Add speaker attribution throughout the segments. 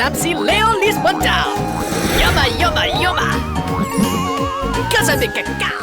Speaker 1: Lapsi Leo Lisbontal. Yumma, yumma, yumma. Casa de cacao.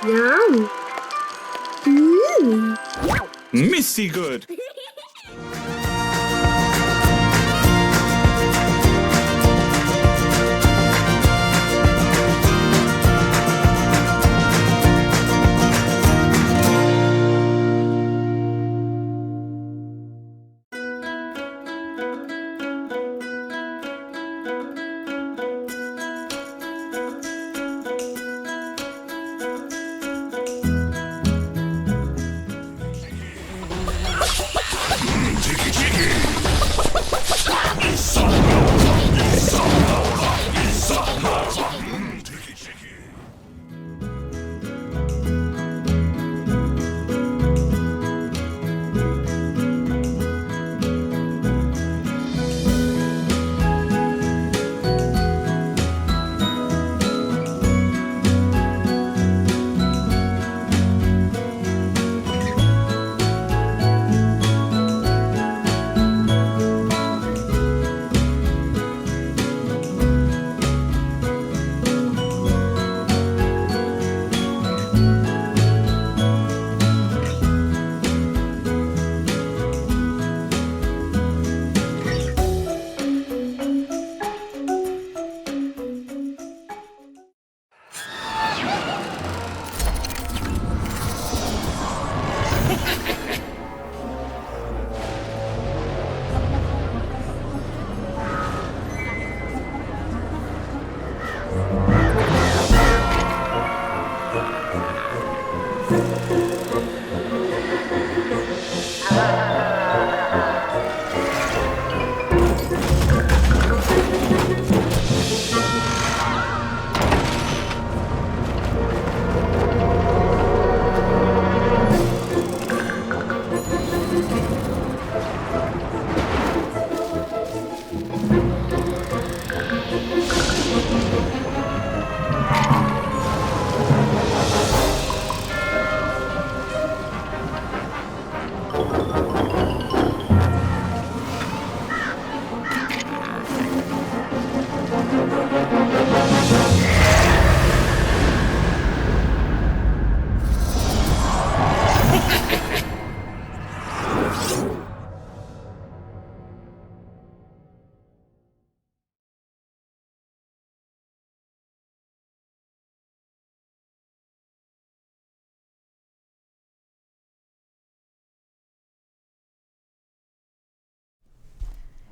Speaker 2: Yum.
Speaker 3: Missy good.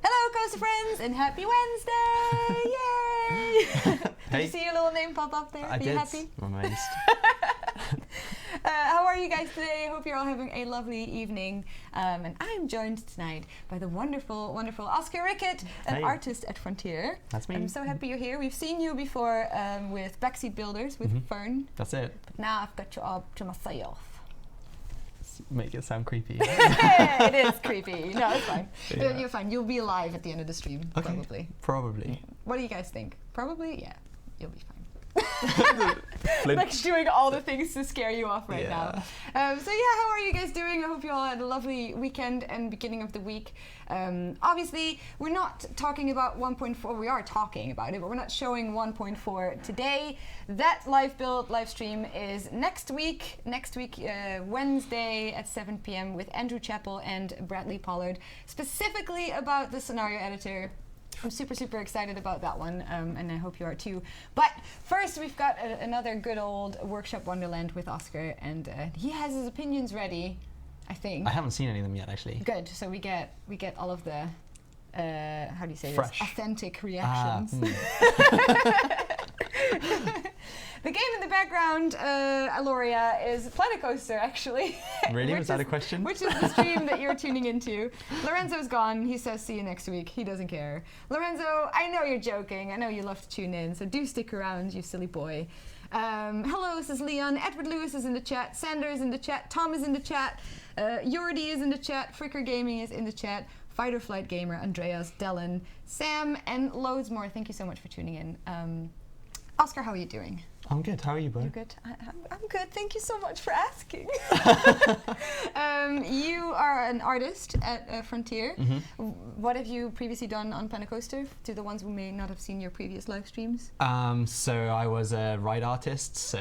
Speaker 4: Hello, Coaster friends, and happy Wednesday! Yay! Did you see your little name pop up there?
Speaker 5: I
Speaker 4: Are
Speaker 5: did.
Speaker 4: you happy?
Speaker 5: I'm amazed.
Speaker 4: How are you guys today? I hope you're all having a lovely evening. And I'm joined tonight by the wonderful, wonderful Oscar Rickett, an
Speaker 5: Hey.
Speaker 4: artist at Frontier.
Speaker 5: That's me.
Speaker 4: I'm so happy you're here. We've seen you before with Backseat Builders with Fern.
Speaker 5: That's it.
Speaker 4: But now I've got you all to myself.
Speaker 5: Make it sound creepy.
Speaker 4: It is creepy. No, it's fine.
Speaker 5: Yeah.
Speaker 4: You're fine. You'll be alive at the end of the stream,
Speaker 5: Okay.
Speaker 4: probably.
Speaker 5: Probably.
Speaker 4: What do you guys think? Probably? Yeah. You'll be fine.
Speaker 5: Flint.
Speaker 4: Like doing all the things to scare you off right
Speaker 5: Yeah.
Speaker 4: now. So yeah, how are you guys doing? I hope you all had a lovely weekend and beginning of the week. Obviously, we're not talking about 1.4. We are talking about it, but we're not showing 1.4 today. That live build live stream is next week. Wednesday at 7 p.m. with Andrew Chappell and Bradley Pollard, specifically about the scenario editor. I'm super, super excited about that one, and I hope you are too. But first, we've got another good old Workshop Wonderland with Oscar, and he has his opinions ready, I think.
Speaker 5: I haven't seen any of them yet, actually.
Speaker 4: Good. So we get all of the how do you say
Speaker 5: Fresh.
Speaker 4: this? Authentic reactions. The game in the background, Aloria, is Planet Coaster, actually.
Speaker 5: Really?
Speaker 4: Which
Speaker 5: Was that a
Speaker 4: is-
Speaker 5: question?
Speaker 4: Which is the stream that you're tuning into. Lorenzo's gone. He says see you next week. He doesn't care. Lorenzo, I know you're joking. I know you love to tune in, so do stick around, you silly boy. Hello, this is Leon. Edward Lewis is in the chat. Sander is in the chat. Tom is in the chat. Yordi is in the chat. Fricker Gaming is in the chat. Fight or Flight Gamer, Andreas, Dellen, Sam, and loads more. Thank you so much for tuning in. Oscar, how are you doing?
Speaker 5: I'm good. How are you, Bo?
Speaker 4: You good? I'm good. Thank you so much for asking. You are an artist at Frontier. What have you previously done on Planet Coaster? To the ones who may not have seen your previous live streams.
Speaker 5: So I was a ride artist, so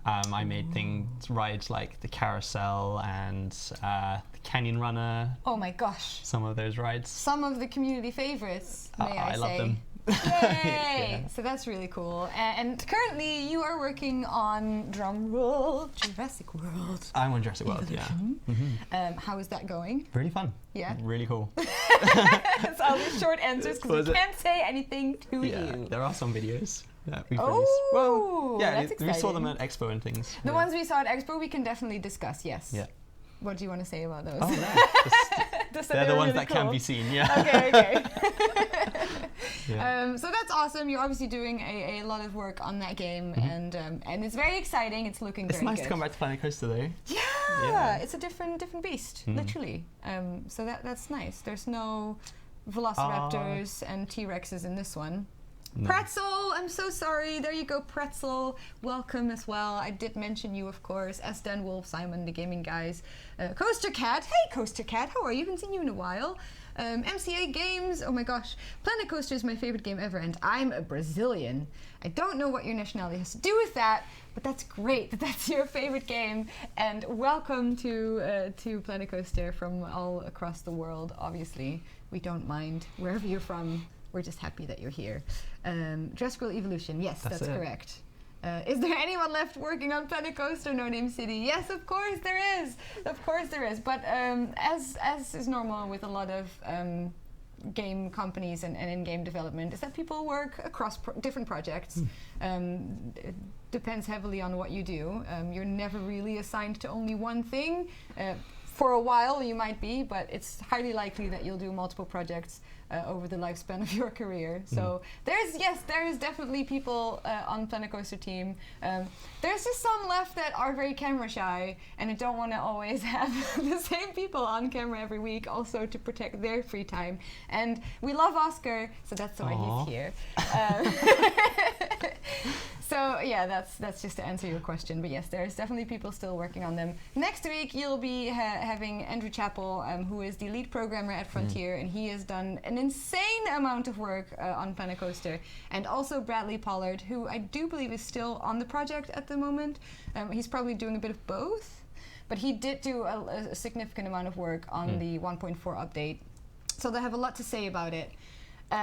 Speaker 5: I made rides like the Carousel and the Canyon Runner,
Speaker 4: Oh my gosh.
Speaker 5: some of those rides.
Speaker 4: Some of the community favorites, may I say.
Speaker 5: love them.
Speaker 4: Yay!
Speaker 5: Yeah.
Speaker 4: So that's really cool. And currently you are working on drum roll Jurassic World.
Speaker 5: I'm on Jurassic World, yeah.
Speaker 4: Evolution. How is that going?
Speaker 5: Really fun.
Speaker 4: Yeah.
Speaker 5: Really cool.
Speaker 4: That's all the short answers because
Speaker 5: Was
Speaker 4: we
Speaker 5: it?
Speaker 4: can't say anything to
Speaker 5: Yeah,
Speaker 4: you.
Speaker 5: there are some videos that we've
Speaker 4: Oh,
Speaker 5: released. Well, yeah,
Speaker 4: that's
Speaker 5: we saw them
Speaker 4: exciting.
Speaker 5: at Expo and things.
Speaker 4: The
Speaker 5: yeah.
Speaker 4: ones we saw at Expo we can definitely discuss, yes.
Speaker 5: Yeah.
Speaker 4: What do you want to say about those?
Speaker 5: Oh, no.
Speaker 4: Just
Speaker 5: They're the
Speaker 4: were
Speaker 5: ones
Speaker 4: really
Speaker 5: that can
Speaker 4: cool.
Speaker 5: be seen, yeah.
Speaker 4: Okay.
Speaker 5: Yeah.
Speaker 4: So that's awesome. You're obviously doing a lot of work on that game, and it's very exciting. It's looking
Speaker 5: It's
Speaker 4: very
Speaker 5: nice
Speaker 4: good.
Speaker 5: to come back to Planet Coaster though.
Speaker 4: Yeah,
Speaker 5: Yeah.
Speaker 4: it's a different beast, literally. So that's nice. There's no velociraptors and T-Rexes in this one.
Speaker 5: No.
Speaker 4: Pretzel, I'm so sorry. There you go, Pretzel. Welcome as well. I did mention you, of course. S. Dan Wolf, Simon, the gaming guys. Coaster Cat. Hey, Coaster Cat. How are you? Haven't seen you in a while. MCA Games. Oh my gosh. Planet Coaster is my favorite game ever, and I'm a Brazilian. I don't know what your nationality has to do with that, but that's great that that's your favorite game. And welcome to Planet Coaster from all across the world. Obviously, we don't mind wherever you're from. We're just happy that you're here. Jurassic World Evolution, yes, that's
Speaker 5: it.
Speaker 4: correct. Is there anyone left working on Planet Coaster No Name City? Yes, of course there is. Of course there is. But as is normal with a lot of game companies and in-game development, is that people work across different projects. It depends heavily on what you do. You're never really assigned to only one thing. For a while you might be, but it's highly likely that you'll do multiple projects over the lifespan of your career. So there is definitely people on Planet Coaster team. There's just some left that are very camera shy and don't want to always have the same people on camera every week, also to protect their free time. And we love Oscar, so that's why
Speaker 5: Aww.
Speaker 4: he's here. So yeah, that's just to answer your question. But yes, there's definitely people still working on them. Next week you'll be having Andrew Chappell, who is the lead programmer at Frontier, and he has done an insane amount of work on Planet Coaster. And also Bradley Pollard, who I do believe is still on the project at the moment. He's probably doing a bit of both, but he did do a significant amount of work on the 1.4 update. So they have a lot to say about it.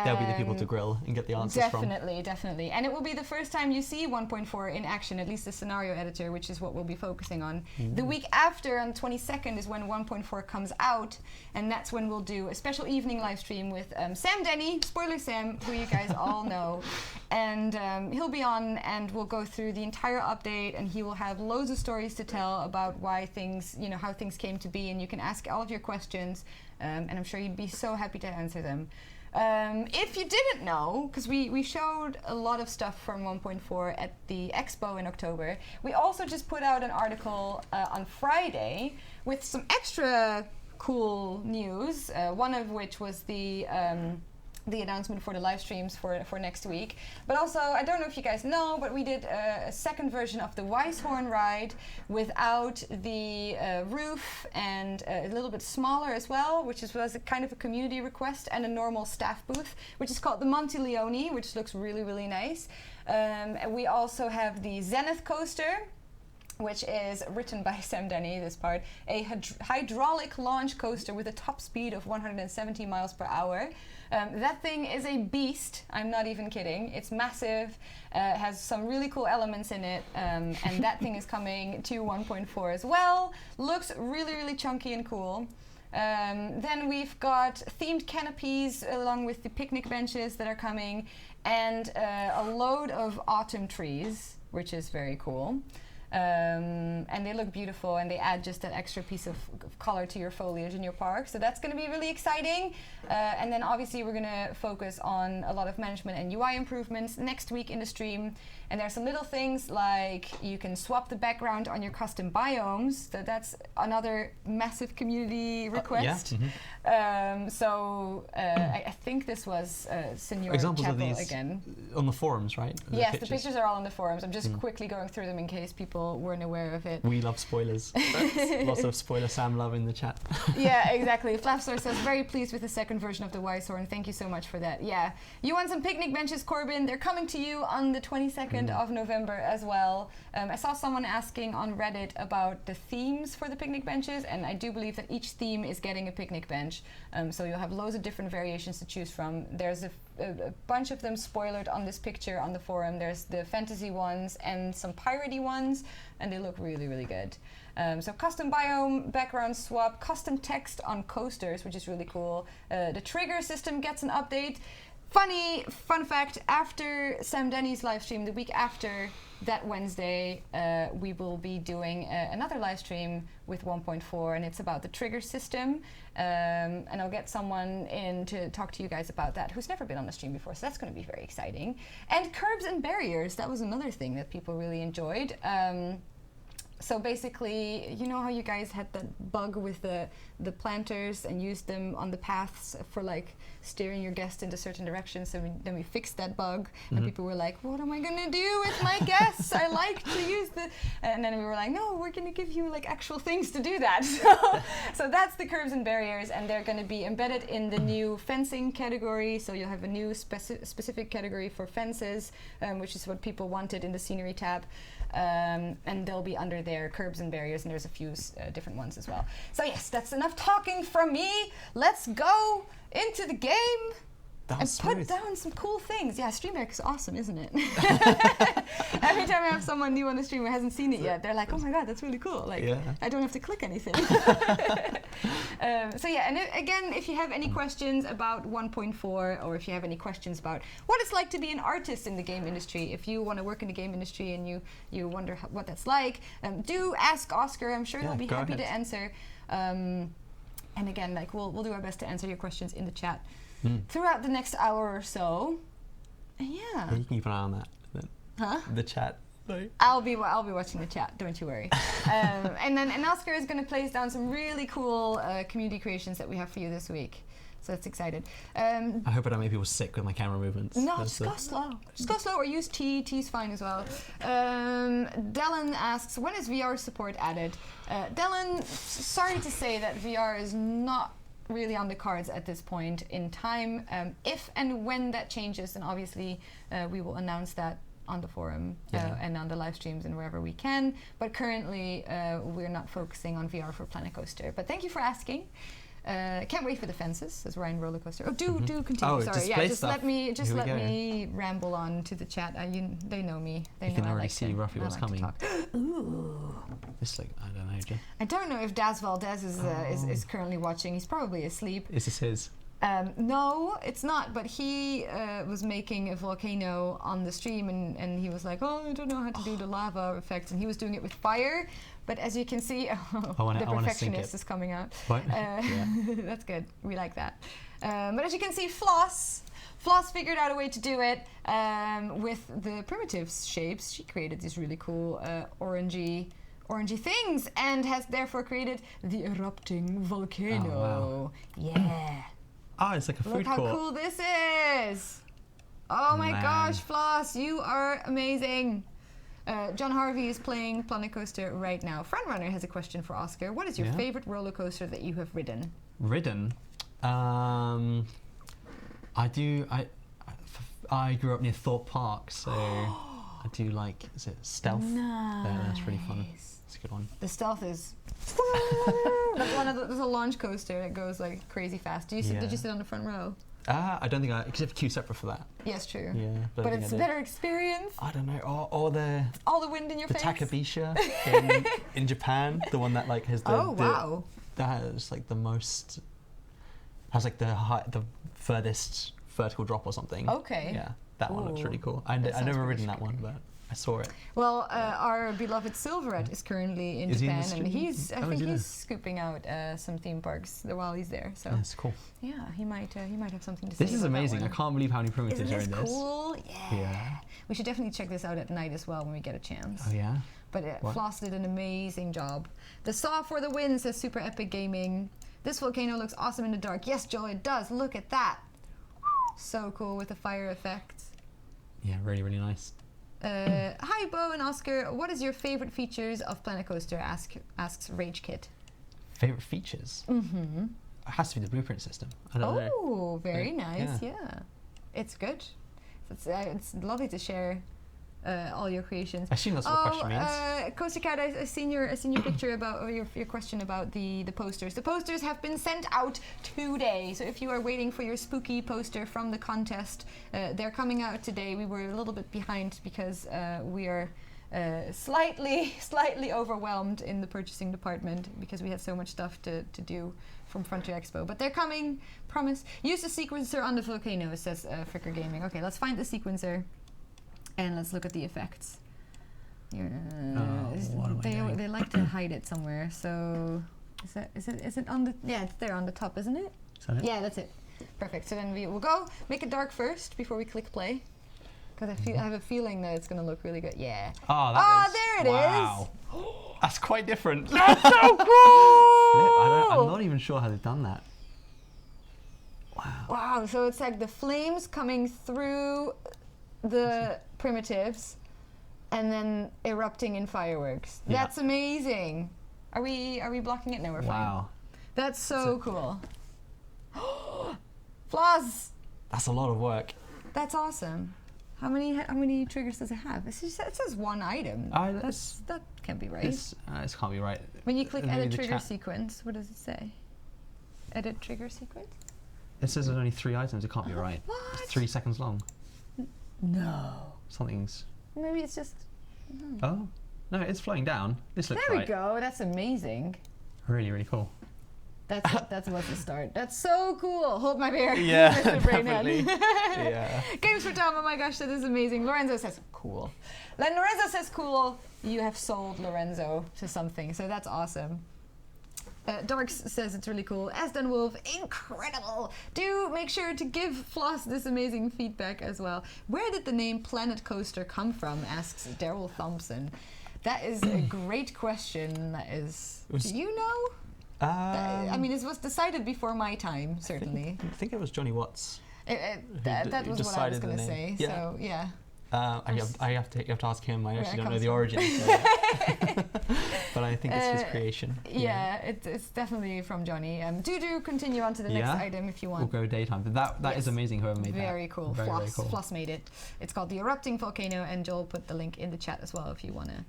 Speaker 5: They'll be the people to grill and get the answers from.
Speaker 4: Definitely. And it will be the first time you see 1.4 in action, at least the scenario editor, which is what we'll be focusing on. The week after, on the 22nd, is when 1.4 comes out, and that's when we'll do a special evening live stream with Sam Denny, spoiler Sam, who you guys all know. And he'll be on, and we'll go through the entire update, and he will have loads of stories to tell about why things, how things came to be, and you can ask all of your questions, and I'm sure you'd be so happy to answer them. If you didn't know, because we showed a lot of stuff from 1.4 at the Expo in October, we also just put out an article on Friday with some extra cool news, one of which was the announcement for the live streams for next week. But also, I don't know if you guys know, but we did a second version of the Weisshorn ride without the roof and a little bit smaller as well, which was a kind of a community request, and a normal staff booth, which is called the Monte Leone, which looks really, really nice. And we also have the Zenith coaster, which is written by Sam Denny, this part, a hydraulic launch coaster with a top speed of 170 miles per hour. That thing is a beast, I'm not even kidding. It's massive, has some really cool elements in it, and that thing is coming to 1.4 as well. Looks really, really chunky and cool. Then we've got themed canopies along with the picnic benches that are coming, and a load of autumn trees. which is very cool. And they look beautiful, and they add just that extra piece of color to your foliage in your park. So that's going to be really exciting. And then obviously we're going to focus on a lot of management and UI improvements next week in the stream. And there's some little things like you can swap the background on your custom biomes. So that's another massive community request. I think this was Senor
Speaker 5: Examples
Speaker 4: Chapel
Speaker 5: of these
Speaker 4: again.
Speaker 5: On the forums, right?
Speaker 4: Yes, the pictures are all on the forums. I'm just quickly going through them in case people weren't aware of it.
Speaker 5: We love spoilers. Lots of spoiler Sam love in the chat.
Speaker 4: Yeah, exactly. Flapstar says, very pleased with the second version of the Wise Horn. Thank you so much for that. Yeah. You want some picnic benches, Corbin? They're coming to you on the 22nd of November as well. I saw someone asking on Reddit about the themes for the picnic benches, and I do believe that each theme is getting a picnic bench. So you'll have loads of different variations to choose from. There's a bunch of them spoilered on this picture on the forum. There's the fantasy ones and some piratey ones, and they look really, really good. So custom biome, background swap, custom text on coasters, which is really cool. The trigger system gets an update. Fun fact, after Sam Denny's live stream, the week after that Wednesday, we will be doing another live stream with 1.4, and it's about the trigger system. And I'll get someone in to talk to you guys about that who's never been on the stream before, so that's going to be very exciting. And curbs and barriers, that was another thing that people really enjoyed. So basically, you know how you guys had that bug with the planters and used them on the paths for like steering your guests into certain directions. So then we fixed that bug, and people were like, "What am I gonna do with my guests? I like to use the." And then we were like, "No, we're gonna give you like actual things to do that." So that's the curbs and barriers, and they're gonna be embedded in the new fencing category. So you'll have a new specific category for fences, which is what people wanted in the scenery tab. And they'll be under their curbs and barriers, and there's a few different ones as well. So yes, that's enough talking from me. Let's go into the game and put down some cool things. Yeah, Stream Deck is awesome, isn't it? Every time I have someone new on the stream who hasn't seen it yet, they're like, "Oh my god, that's really cool!" Like, I don't have to click anything. So yeah, and again, if you have any questions about 1.4, or if you have any questions about what it's like to be an artist in the game industry, if you want to work in the game industry and you wonder what that's like, do ask Oscar. I'm sure he'll be happy to answer. And again, like we'll do our best to answer your questions in the chat throughout the next hour or so. Yeah.
Speaker 5: You can keep an eye on that. The chat.
Speaker 4: I'll be watching the chat. Don't you worry. And Oscar is going to place down some really cool community creations that we have for you this week. So that's excited.
Speaker 5: I hope I don't make people sick with my camera movements.
Speaker 4: No, just go slow. Just go slow, or use T. T's fine as well. Dellen asks, when is VR support added? Dellen, sorry to say that VR is not really on the cards at this point in time. If and when that changes, then obviously we will announce that on the forum and on the live streams and wherever we can. But currently, we're not focusing on VR for Planet Coaster. But thank you for asking. Can't wait for the fences, says Ryan Rollercoaster. Oh, do continue.
Speaker 5: Oh,
Speaker 4: sorry,
Speaker 5: just
Speaker 4: let me ramble on to the chat. They know me. They
Speaker 5: you
Speaker 4: know
Speaker 5: can
Speaker 4: I
Speaker 5: already
Speaker 4: like
Speaker 5: see
Speaker 4: to,
Speaker 5: roughly
Speaker 4: I
Speaker 5: what's
Speaker 4: like to
Speaker 5: coming.
Speaker 4: talk. Ooh.
Speaker 5: It's like, I don't know, Jen.
Speaker 4: I don't know if Daz Valdez is currently watching. He's probably asleep.
Speaker 5: Is this his?
Speaker 4: No, it's not, but he was making a volcano on the stream, and he was like, "Oh, I don't know how to do the lava effects," and he was doing it with fire. But as you can see, the perfectionist is coming out.
Speaker 5: What?
Speaker 4: That's good. We like that. But as you can see, Floss figured out a way to do it with the primitive shapes. She created these really cool orangey things, and has therefore created the erupting volcano.
Speaker 5: Oh, wow.
Speaker 4: Yeah.
Speaker 5: Oh, it's like a food
Speaker 4: Look
Speaker 5: court.
Speaker 4: how cool this is! Oh my gosh, Floss, you are amazing! John Harvey is playing Planet Coaster right now. Frontrunner has a question for Oscar. What is your favorite roller coaster that you have ridden?
Speaker 5: I grew up near Thorpe Park, so I do like, is it Stealth?
Speaker 4: Nice.
Speaker 5: That's really fun. It's a good one.
Speaker 4: The Stealth is... That's one of there's a launch coaster that goes like crazy fast. Did you sit on the front row?
Speaker 5: I don't think because I have to queue separate for that.
Speaker 4: Yes, true.
Speaker 5: Yeah,
Speaker 4: but it's a better experience.
Speaker 5: I don't know, or the
Speaker 4: all the wind in your face.
Speaker 5: Takabisha in Japan, the one that like has the that has like the most the furthest vertical drop or something.
Speaker 4: Okay.
Speaker 5: Yeah, that one looks really cool. I've
Speaker 4: sounds
Speaker 5: never
Speaker 4: pretty
Speaker 5: ridden that one, but I saw it.
Speaker 4: Well, our beloved Silverette is currently in
Speaker 5: Is he in
Speaker 4: Japan,
Speaker 5: the
Speaker 4: and
Speaker 5: street?
Speaker 4: I
Speaker 5: Oh,
Speaker 4: think
Speaker 5: is he
Speaker 4: he's scooping out some theme parks while he's there. So
Speaker 5: That's cool.
Speaker 4: yeah, he might have something to say.
Speaker 5: This is
Speaker 4: about that
Speaker 5: amazing. I
Speaker 4: one.
Speaker 5: can't believe how many primitives
Speaker 4: Isn't
Speaker 5: are in
Speaker 4: this
Speaker 5: this.
Speaker 4: cool? Yeah.
Speaker 5: Yeah.
Speaker 4: We should definitely check this out at night as well when we get a chance.
Speaker 5: Oh yeah.
Speaker 4: But
Speaker 5: What?
Speaker 4: Floss did an amazing job. The saw for the win, says Super Epic Gaming. This volcano looks awesome in the dark. Yes, Joel, it does. Look at that. So cool with the fire effect.
Speaker 5: Yeah, really, really nice.
Speaker 4: Hi, Bo and Oscar. What is your favorite features of Planet Coaster? Asks Rage Kid.
Speaker 5: Favorite features?
Speaker 4: Mm-hmm.
Speaker 5: It has to be the blueprint system. I don't know.
Speaker 4: Oh, very nice.
Speaker 5: Yeah.
Speaker 4: Yeah. It's good. It's lovely to share all your creations.
Speaker 5: I assume that's what the question means.
Speaker 4: Coaster Cat, I seen your picture about your question about the posters. The posters have been sent out today, so if you are waiting for your spooky poster from the contest, they're coming out today. We were a little bit behind because we are slightly overwhelmed in the purchasing department because we had so much stuff to do from Frontier Expo. But they're coming, promise. Use the sequencer on the volcano, says Fricker Gaming. Okay, let's find the sequencer. And let's look at the effects.
Speaker 5: What am I doing?
Speaker 4: They like to hide it somewhere. So is it on the? Yeah, it's there on the top, isn't it?
Speaker 5: Is that it?
Speaker 4: Yeah, that's it. Perfect. So then we'll go make it dark first before we click play. Because I have a feeling that it's gonna look really good. Yeah.
Speaker 5: Oh,
Speaker 4: there it is.
Speaker 5: Wow. That's quite different.
Speaker 4: That's so cool.
Speaker 5: I'm not even sure how they've done that. Wow.
Speaker 4: Wow. So it's like the flames coming through the primitives and then erupting in fireworks.
Speaker 5: Yeah.
Speaker 4: That's amazing. Are we blocking it? No, we're fine.
Speaker 5: Wow.
Speaker 4: That's so cool. Floss!
Speaker 5: That's a lot of work.
Speaker 4: That's awesome. How many triggers does it have? It says one item. That can't be right.
Speaker 5: This can't be right.
Speaker 4: When you click
Speaker 5: Maybe
Speaker 4: edit
Speaker 5: the
Speaker 4: trigger
Speaker 5: chat-
Speaker 4: sequence, what does it say? Edit trigger sequence?
Speaker 5: It says there's only 3 items. It can't be right.
Speaker 4: What?
Speaker 5: It's 3 seconds long.
Speaker 4: No.
Speaker 5: Something's.
Speaker 4: Maybe it's just.
Speaker 5: Oh no, it's flowing down. This looks
Speaker 4: There
Speaker 5: right.
Speaker 4: we go. That's amazing.
Speaker 5: Really, really cool.
Speaker 4: That's what's the start. That's so cool. Hold my beer.
Speaker 5: Yeah,
Speaker 4: Mr. Brainhead.
Speaker 5: definitely. Yeah.
Speaker 4: Games for Tom. Oh my gosh, that is amazing. Lorenzo says cool. Then Lorenzo says cool. You have sold Lorenzo to something, so that's awesome. Dorks says it's really cool. Asden Wolf, incredible. Do make sure to give Floss this amazing feedback as well. Where did the name Planet Coaster come from? Asks Daryl Thompson. That is a great question. That is. Do you know? I mean, it was decided before my time, certainly.
Speaker 5: I think it was Johnny Watts.
Speaker 4: That was what I was
Speaker 5: decided the
Speaker 4: going to
Speaker 5: name.
Speaker 4: say.
Speaker 5: Yeah.
Speaker 4: So yeah.
Speaker 5: You have to ask him. I
Speaker 4: Where
Speaker 5: actually
Speaker 4: it
Speaker 5: don't know
Speaker 4: comes
Speaker 5: the
Speaker 4: from.
Speaker 5: origin, so but I think it's his creation.
Speaker 4: Yeah, it's definitely from Johnny. Do continue on to the next
Speaker 5: Yeah?
Speaker 4: item if you
Speaker 5: We'll
Speaker 4: want.
Speaker 5: go daytime. But that is
Speaker 4: Yes.
Speaker 5: amazing. Whoever made that.
Speaker 4: Very cool.
Speaker 5: Very,
Speaker 4: Floss,
Speaker 5: very cool.
Speaker 4: Floss made it. It's called the Erupting Volcano, and Joel put the link in the chat as well if you want to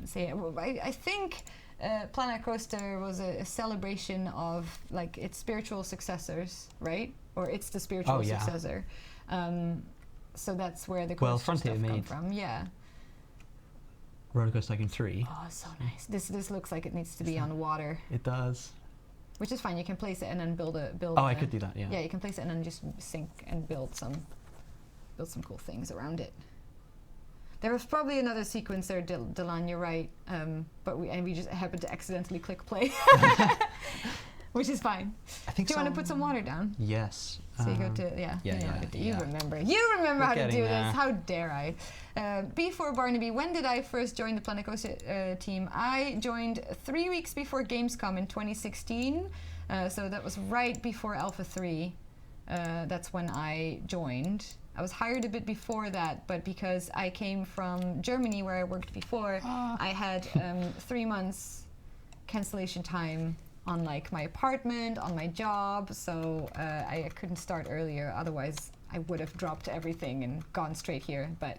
Speaker 4: say it. Well, I think Planet Coaster was a celebration of like its spiritual successors, right? Or it's the spiritual
Speaker 5: yeah.
Speaker 4: successor. So that's where the
Speaker 5: Well,
Speaker 4: coaster
Speaker 5: Frontier
Speaker 4: stuff come
Speaker 5: made-
Speaker 4: from. Yeah.
Speaker 5: Roller Coaster Tycoon 3.
Speaker 4: Oh, so nice. This looks like it needs to be on water,
Speaker 5: It does.
Speaker 4: which is fine. You can place it and then build.
Speaker 5: Oh, I could do that. Yeah.
Speaker 4: Yeah, you can place it and then just sink and build some cool things around it. There was probably another sequence there, Dylan, you're right. But we just happened to accidentally click play, which is fine.
Speaker 5: I think
Speaker 4: Do you want to put some water down?
Speaker 5: Yes.
Speaker 4: So you go to
Speaker 5: yeah,
Speaker 4: you know
Speaker 5: yeah,
Speaker 4: how to do-
Speaker 5: yeah.
Speaker 4: You remember how to
Speaker 5: getting
Speaker 4: do
Speaker 5: there.
Speaker 4: this. How dare I? Before Barnaby, when did I first join the Planet Coaster team? I joined 3 weeks before Gamescom in 2016. So that was right before Alpha 3. That's when I joined. I was hired a bit before that, but because I came from Germany where I worked before, I had 3 months cancellation time on like my apartment, on my job, so I couldn't start earlier. Otherwise, I would have dropped everything and gone straight here, but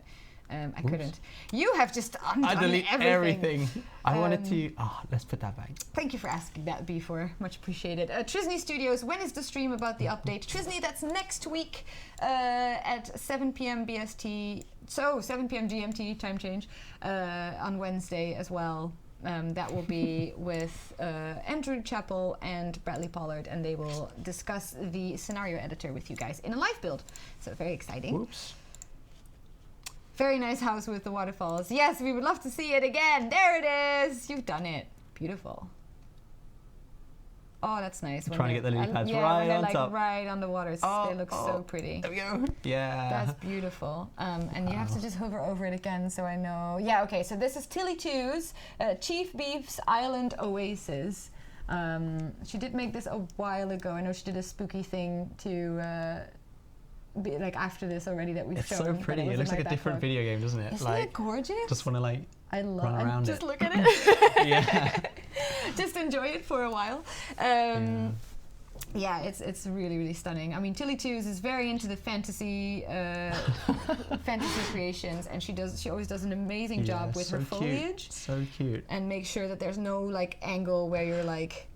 Speaker 4: I couldn't. You have just undone
Speaker 5: I delete everything. I wanted
Speaker 4: Um,
Speaker 5: to. Let's put that back.
Speaker 4: Thank you for asking that before. Much appreciated. Trisney Studios, when is the stream about the update? Trisney, that's next week at 7 p.m. BST. So 7 p.m. GMT, time change, on Wednesday as well. That will be with Andrew Chappell and Bradley Pollard, and they will discuss the scenario editor with you guys in a live build. So very exciting.
Speaker 5: Whoops.
Speaker 4: Very nice house with the waterfalls. Yes, we would love to see it again. There it is. You've done it. Beautiful. Oh, that's nice.
Speaker 5: Trying to get the lily pads
Speaker 4: yeah,
Speaker 5: right
Speaker 4: when they're
Speaker 5: on
Speaker 4: like
Speaker 5: top.
Speaker 4: right on the water. They look so pretty.
Speaker 5: There we go. Yeah.
Speaker 4: That's beautiful. And you have to just hover over it again so I know. Yeah, okay, so this is Tilly 2's Chief Beef's Island Oasis. She did make this a while ago. I know she did a spooky thing to be like after this already that we've shown.
Speaker 5: It's so pretty. It looks like a different video game, doesn't it?
Speaker 4: Isn't it gorgeous?
Speaker 5: Just want to like
Speaker 4: I love
Speaker 5: run around
Speaker 4: just
Speaker 5: it.
Speaker 4: look at it.
Speaker 5: Yeah.
Speaker 4: Just enjoy it for a while. Yeah, it's really, really stunning. I mean, Tilly 2's is very into the fantasy fantasy creations, and she always does an amazing job with her foliage.
Speaker 5: So cute.
Speaker 4: And make sure that there's no like angle where you're like,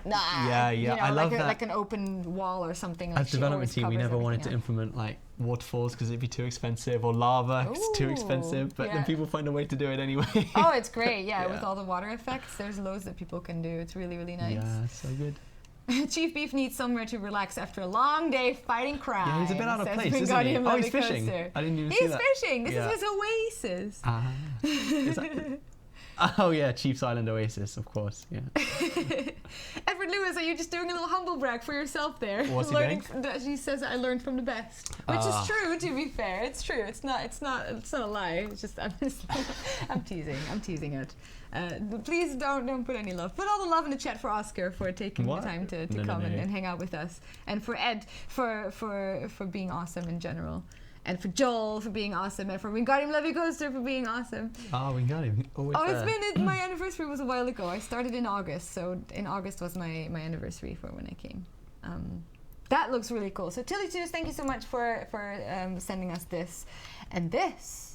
Speaker 4: nah.
Speaker 5: Yeah,
Speaker 4: you know,
Speaker 5: I love that.
Speaker 4: Like an open wall or something. Like
Speaker 5: As development team, we never wanted to implement like waterfalls because it'd be too expensive, or lava 'cause it's too expensive. But then people find a way to do it anyway.
Speaker 4: Oh, it's great. Yeah, with all the water effects, there's loads that people can do. It's really, really nice.
Speaker 5: Yeah, so good.
Speaker 4: Chief Beef needs somewhere to relax after a long day fighting crime.
Speaker 5: Yeah, he's a bit out of place, isn't he? Oh, he's fishing. I didn't even see that.
Speaker 4: He's fishing. This is his oasis.
Speaker 5: Is that? Oh yeah, Chief's Island Oasis, of course. Yeah.
Speaker 4: Edward Lewis, are you just doing a little humble brag for yourself there?
Speaker 5: What's he doing?
Speaker 4: He says I learned from the best, which is true. To be fair, it's true. It's not a lie. It's just I'm teasing it. Please don't put any love. Put all the love in the chat for Oscar for taking the time to come and hang out with us, and for Ed for being awesome in general. And for Joel for being awesome, and for Wingardium Leviosa for being awesome.
Speaker 5: Oh, Wingardium.
Speaker 4: My anniversary was a while ago. I started in August, so in August was my anniversary for when I came. That looks really cool. So Tilly Tunes, thank you so much for sending us this. And this,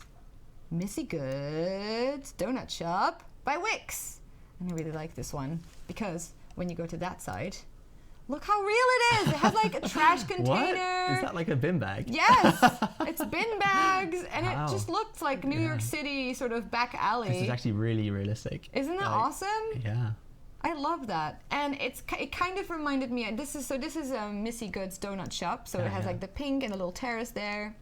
Speaker 4: Missy Good's Donut Shop by Wix. And I really like this one because when you go to that side, look how real it is. It has like a trash container.
Speaker 5: What? Is that like a bin bag?
Speaker 4: Yes. It's bin bags, and it just looks like New York City sort of back alley.
Speaker 5: This is actually really realistic.
Speaker 4: Isn't that awesome?
Speaker 5: Yeah.
Speaker 4: I love that. And it kind of reminded me, this is Missy Good's Donut Shop, so it has like the pink and a little terrace there.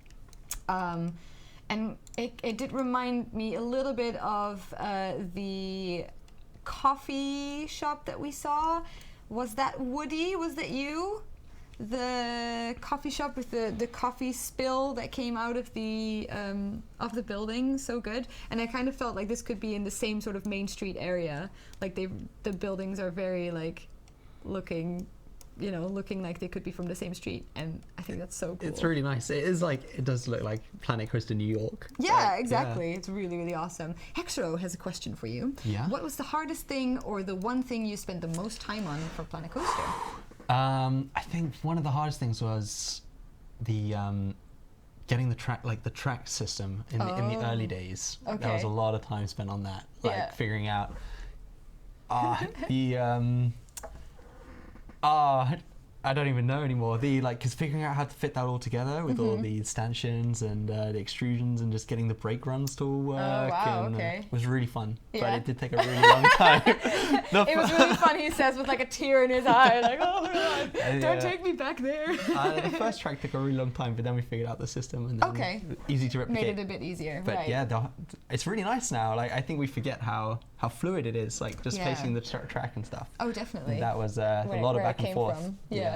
Speaker 4: And it did remind me a little bit of the coffee shop that we saw. Was that Woody? Was that you? The coffee shop with the coffee spill that came out of the building, so good. And I kind of felt like this could be in the same sort of Main Street area. Like the buildings are very like looking like they could be from the same street, and I think that's so cool.
Speaker 5: It's really nice. It does look like Planet Coaster New York.
Speaker 4: Yeah, exactly. Yeah. It's really, really awesome. Hexro has a question for you.
Speaker 5: Yeah.
Speaker 4: What was the hardest thing or the one thing you spent the most time on for Planet Coaster?
Speaker 5: I think one of the hardest things was the getting the track system in the early days.
Speaker 4: Okay.
Speaker 5: There was a lot of time spent on that, figuring out I don't even know anymore. Because figuring out how to fit that all together with all the stanchions and the extrusions and just getting the brake runs to all work. Was really fun.
Speaker 4: Yeah.
Speaker 5: But it did take a really long time.
Speaker 4: It was really fun, he says, with like a tear in his eye, like, oh my God, don't take me back there.
Speaker 5: The first track took a really long time, but then we figured out the system and then easy to replicate.
Speaker 4: Made it a bit easier.
Speaker 5: But it's really nice now. Like, I think we forget how fluid it is, like just facing the track and stuff.
Speaker 4: Oh, definitely.
Speaker 5: And that was a lot of back and forth.
Speaker 4: From. Yeah.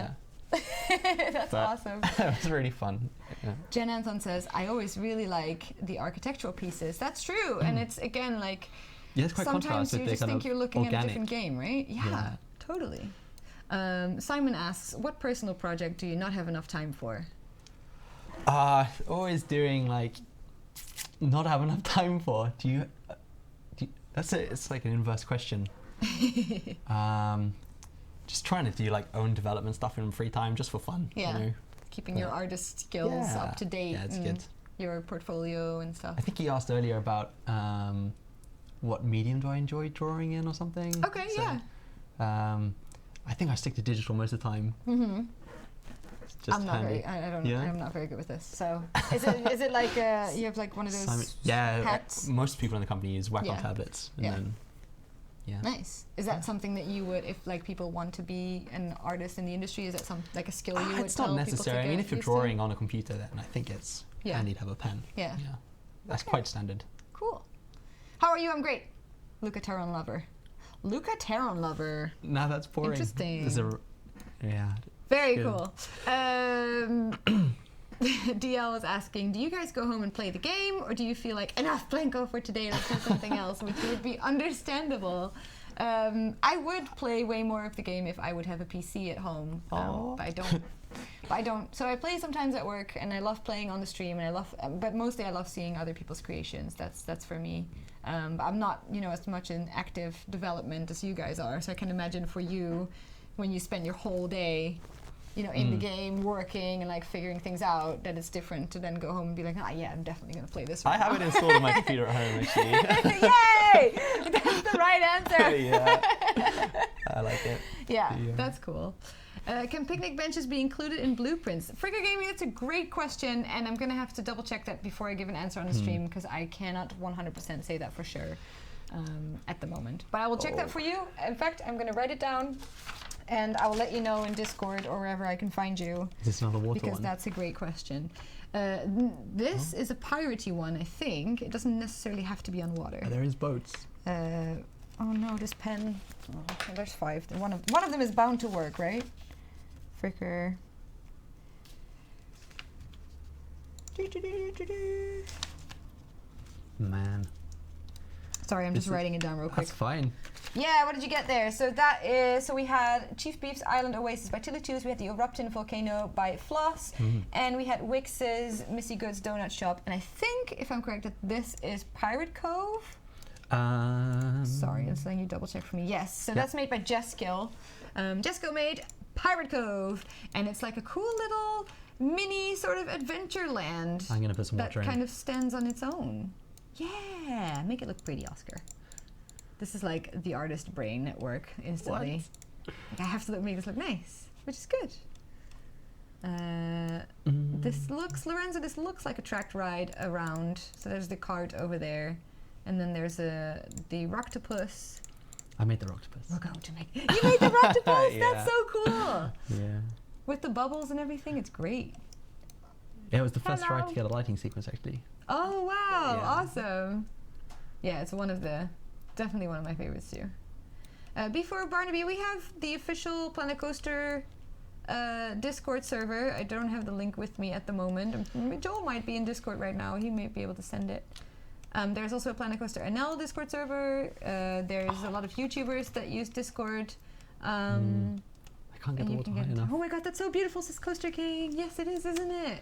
Speaker 4: That's awesome.
Speaker 5: It was really fun. Yeah.
Speaker 4: Jen Anton says, I always really like the architectural pieces. That's true. And it's, again, like,
Speaker 5: it's quite
Speaker 4: sometimes you just think you're looking at a different game, right?
Speaker 5: Yeah.
Speaker 4: Totally. Simon asks, what personal project do you not have enough time for?
Speaker 5: Always doing, like, not have enough time for. It's like an inverse question. Just trying to do like own development stuff in free time just for fun.
Speaker 4: Yeah. You know? Keeping your artist skills up to date.
Speaker 5: Yeah, it's good.
Speaker 4: Your portfolio and stuff.
Speaker 5: I think he asked earlier about what medium do I enjoy drawing in or something.
Speaker 4: Okay, so,
Speaker 5: I think I stick to digital most of the time. Mm-hmm. It's just handy.
Speaker 4: I'm not very good with this. So is it like you have like one of those hats?
Speaker 5: Most people in the company use Wacom tablets. And then,
Speaker 4: nice. Is that something that you would, if like people want to be an artist in the industry, is that like a skill you would
Speaker 5: it's
Speaker 4: tell
Speaker 5: not necessary.
Speaker 4: people to
Speaker 5: I mean, if you're drawing on a computer, then I think it's handy to have a pen.
Speaker 4: Yeah.
Speaker 5: That's quite standard.
Speaker 4: Cool. How are you? I'm great. Luca Terran lover. Luca Terran lover.
Speaker 5: Nah, that's boring.
Speaker 4: Interesting.
Speaker 5: Yeah.
Speaker 4: Very cool. DL was asking, do you guys go home and play the game, or do you feel like enough Blanco for today, let's do something else, which would be understandable. I would play way more of the game if I would have a PC at home, but I don't. So I play sometimes at work, and I love playing on the stream, and but mostly I love seeing other people's creations. That's for me. But I'm not, as much in active development as you guys are. So I can imagine for you, when you spend your whole day, in the game, working and like figuring things out, that it's different to then go home and be like, yeah, I'm definitely gonna play this.
Speaker 5: I have it installed on my computer at home, actually.
Speaker 4: Yay! That's the right answer.
Speaker 5: Yeah, I like it.
Speaker 4: Yeah, that's cool. Can picnic benches be included in blueprints? Frigger Gaming, that's a great question, and I'm gonna have to double check that before I give an answer on the stream, because I cannot 100% say that for sure at the moment. But I will check that for you. In fact, I'm gonna write it down, and I will let you know in Discord or wherever I can find you.
Speaker 5: Is this another water
Speaker 4: because
Speaker 5: one?
Speaker 4: That's a great question. This is a piratey one, I think. It doesn't necessarily have to be on water.
Speaker 5: There is boats.
Speaker 4: Oh no, this pen. Oh, there's 5. One of them is bound to work, right? Fricker.
Speaker 5: Man.
Speaker 4: Sorry, I'm just writing it down real quick.
Speaker 5: That's fine.
Speaker 4: Yeah, what did you get there? So we had Chief Beef's Island Oasis by Tilly2's, we had the Erupting Volcano by Floss, and we had Wix's Missy Good's Donut Shop, and I think, if I'm correct, that this is Pirate Cove? Sorry, I'm letting you double check for me. Yes, so that's made by Jeskill. Jeskill made Pirate Cove, and it's like a cool little mini sort of adventure land.
Speaker 5: I'm gonna put some water in.
Speaker 4: That kind of stands on its own. Yeah, make it look pretty, Oscar. This is like the artist brain at work instantly. Like, I have to make this look nice, which is good. Lorenzo, this looks like a tracked ride around. So there's the cart over there, and then there's the Rocktopus.
Speaker 5: I made the Rocktopus.
Speaker 4: We're going to make. You made the Rocktopus.
Speaker 5: Yeah.
Speaker 4: That's so cool.
Speaker 5: Yeah.
Speaker 4: With the bubbles and everything, it's great.
Speaker 5: Yeah, it was the first try to get a lighting sequence, actually.
Speaker 4: Oh wow!
Speaker 5: Yeah.
Speaker 4: Awesome. Yeah, it's definitely one of my favorites too. Before Barnaby, we have the official Planet Coaster Discord server. I don't have the link with me at the moment. Joel might be in Discord right now. He may be able to send it. There's also a Planet Coaster NL Discord server. There's a lot of YouTubers that use Discord.
Speaker 5: I can't get the water high enough.
Speaker 4: Oh my god, that's so beautiful, says Coaster King. Yes, it is, isn't it?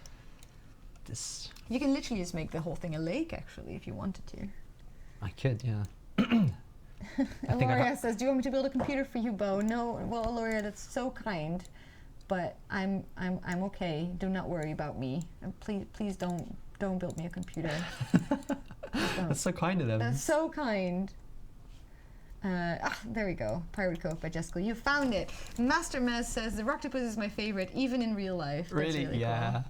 Speaker 4: You can literally just make the whole thing a lake, actually, if you wanted to.
Speaker 5: I could, yeah.
Speaker 4: Aloria says, "Do you want me to build a computer for you, Bo?" No. Well, Aloria, that's so kind, but I'm okay. Do not worry about me. Please don't build me a computer.
Speaker 5: That's so kind of them.
Speaker 4: That's so kind. There we go. Pirate Cove by Jessica. You found it. Master Mez says the Rocktopus is my favorite, even in real life. That's really
Speaker 5: yeah.
Speaker 4: Cool.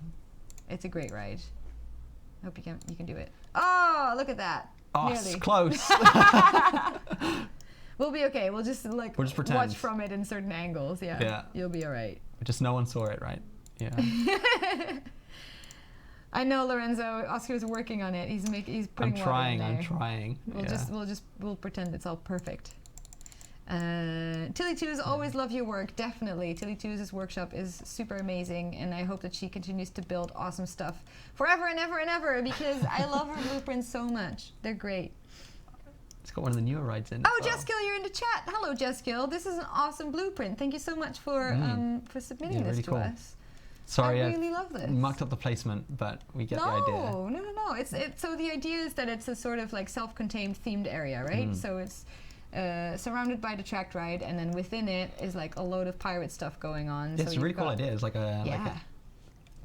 Speaker 4: It's a great ride. Hope you can do it. Oh, look at that.
Speaker 5: Oh,
Speaker 4: nearly.
Speaker 5: It's close.
Speaker 4: We'll be okay. We'll just
Speaker 5: pretend.
Speaker 4: Watch from it in certain angles. Yeah. You'll be all right.
Speaker 5: Just no one saw it, right? Yeah.
Speaker 4: I know, Lorenzo. Oscar's working on it. He's putting water in there.
Speaker 5: I'm trying.
Speaker 4: We'll pretend it's all perfect. Tilly2's always love your work, definitely. Tilly2's workshop is super amazing, and I hope that she continues to build awesome stuff forever and ever and ever, because I love her blueprints so much. They're great.
Speaker 5: It's got one of the newer rides in.
Speaker 4: Oh, Jeskill, you're in the chat. Hello, Jeskill. This is an awesome blueprint. Thank you so much for submitting this to us.
Speaker 5: Sorry,
Speaker 4: I really love this.
Speaker 5: Mucked up the placement, but we get the idea.
Speaker 4: No. So the idea is that it's a sort of like self-contained themed area, right? So it's surrounded by the tracked ride, and then within it is like a load of pirate stuff going on.
Speaker 5: Yeah, it's a really cool idea. It's like a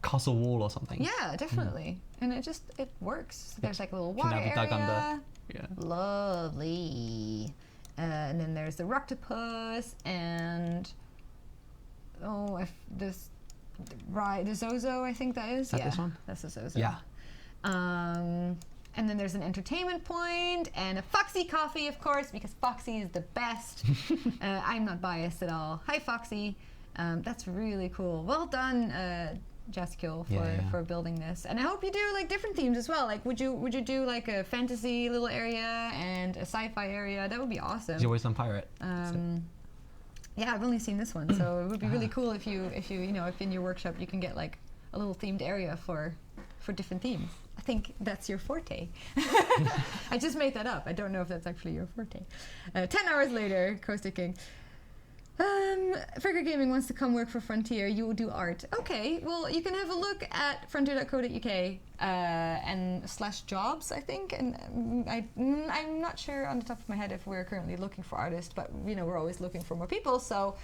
Speaker 5: castle wall or something.
Speaker 4: Yeah, definitely. And it works. So there's like a little water area.
Speaker 5: Dug under. Yeah.
Speaker 4: Lovely. And then there's the Rocktopus and the Zozo, I think that is.
Speaker 5: Is that this one?
Speaker 4: That's the Zozo.
Speaker 5: Yeah.
Speaker 4: And then there's an entertainment point and a Foxy coffee, of course, because Foxy is the best. I'm not biased at all. Hi, Foxy. That's really cool. Well done, Jaskill for building this. And I hope you do like different themes as well. Like, would you do like a fantasy little area and a sci-fi area? That would be awesome.
Speaker 5: He's always done pirate.
Speaker 4: Yeah, I've only seen this one, so it would be really cool if if in your workshop you can get like a little themed area for different themes. I think that's your forte. I just made that up. I don't know if that's actually your forte. 10 hours later, Coaster King. Frigger Gaming wants to come work for Frontier. You will do art. Okay, well, you can have a look at frontier.co.uk and /jobs, I think. And I'm not sure on the top of my head if we're currently looking for artists, but we're always looking for more people. So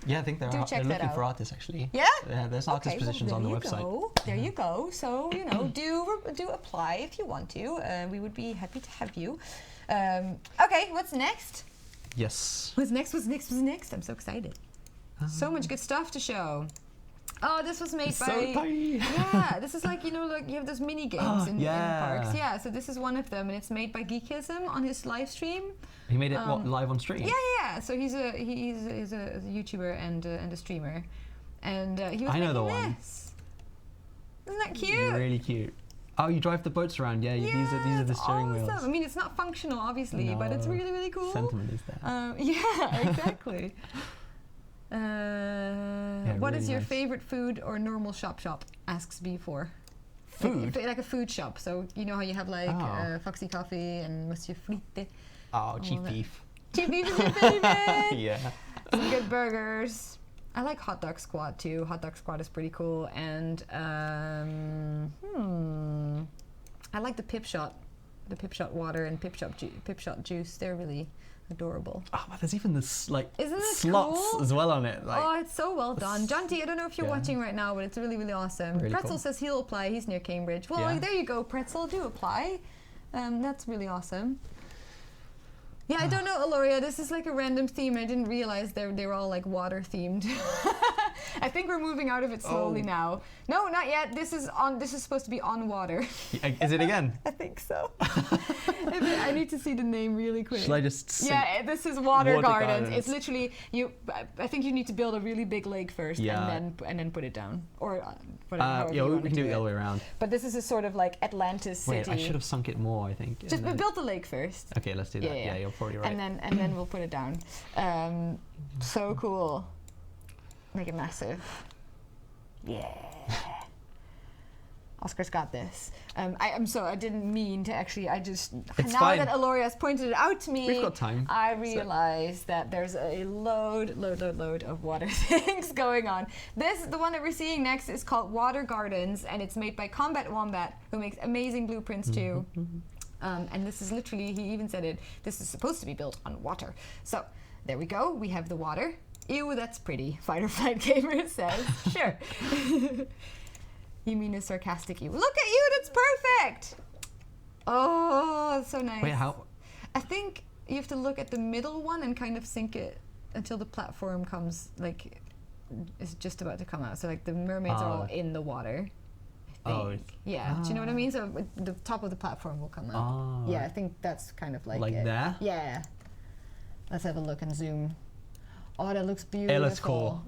Speaker 5: yeah, I think they're looking for artists actually.
Speaker 4: Yeah?
Speaker 5: Yeah, there's artist positions on the website.
Speaker 4: There you go. So, do apply if you want to. We would be happy to have you. Okay, what's next?
Speaker 5: Yes.
Speaker 4: What's next? I'm so excited. So much good stuff to show. Oh, this was made by...
Speaker 5: So tiny.
Speaker 4: Yeah, this is like, like you have those mini games in parks. Yeah, so this is one of them, and it's made by Geekism on his live stream.
Speaker 5: He made it live on stream?
Speaker 4: Yeah. So he's a YouTuber and a streamer, and he was making this. Isn't that cute?
Speaker 5: Really cute. Oh, you drive the boats around, yeah. These are the steering wheels.
Speaker 4: I mean, it's not functional, obviously, but it's really, really cool.
Speaker 5: Sentiment is there.
Speaker 4: Yeah, exactly. What
Speaker 5: really
Speaker 4: is your
Speaker 5: nice.
Speaker 4: favorite food or normal shop? Asks B4.
Speaker 5: Food?
Speaker 4: Like a food shop. So, you know how you have like Foxy Coffee and Monsieur Frites.
Speaker 5: Oh, cheap beef.
Speaker 4: Cheap beef is your favorite?
Speaker 5: Yeah.
Speaker 4: Some good burgers. I like Hot Dog Squad too. Hot Dog Squad is pretty cool. And I like the Pip Shot. The Pip Shot water and Pip Shot juice. They're really adorable.
Speaker 5: Oh, but there's even this like
Speaker 4: Isn't it
Speaker 5: slots
Speaker 4: cool?
Speaker 5: as well on it. Like,
Speaker 4: oh, it's so well done. John T, I don't know if you're watching right now, but it's really, really awesome.
Speaker 5: Really
Speaker 4: Pretzel
Speaker 5: cool.
Speaker 4: says he'll apply. He's near Cambridge. Well, there you go, Pretzel. Do apply. That's really awesome. Yeah, I don't know, Aloria. This is like a random theme. I didn't realize they were all like water themed. I think we're moving out of it slowly now. No, not yet. This is supposed to be on water.
Speaker 5: Is it again?
Speaker 4: I think so. I need to see the name really quick.
Speaker 5: Should I just?
Speaker 4: Yeah, this is Water Gardens. It's literally I think you need to build a really big lake first, and then put it down, or whatever.
Speaker 5: Yeah, we can do it the other way around.
Speaker 4: But this is a sort of like Atlantis city.
Speaker 5: Wait, I should have sunk it more. I think.
Speaker 4: Just build the lake first.
Speaker 5: Okay, let's do that. Yeah, you're probably right.
Speaker 4: And then we'll put it down. So cool. Make it massive. Yeah. Oscar's got this. I didn't mean to actually.
Speaker 5: It's
Speaker 4: now
Speaker 5: fine.
Speaker 4: that Aloria has pointed it out to me,
Speaker 5: We've got time.
Speaker 4: I realize that there's a load of water things going on. The one that we're seeing next is called Water Gardens, and it's made by Combat Wombat, who makes amazing blueprints too. And this is literally, he even said it, this is supposed to be built on water. So there we go, we have the water. Ew, that's pretty, Fight or Flight Gamer says. Sure. You mean a sarcastic ew. Look at you, that's perfect! Oh, that's so nice.
Speaker 5: Wait, how?
Speaker 4: I think you have to look at the middle one and kind of sink it until the platform comes, like, is just about to come out. So like the mermaids are all in the water.
Speaker 5: Oh,
Speaker 4: yeah. Do you know what I mean? So the top of the platform will come out. Yeah, I think that's kind of like it.
Speaker 5: There?
Speaker 4: Yeah. Let's have a look and zoom. Oh, that looks beautiful.
Speaker 5: It looks cool.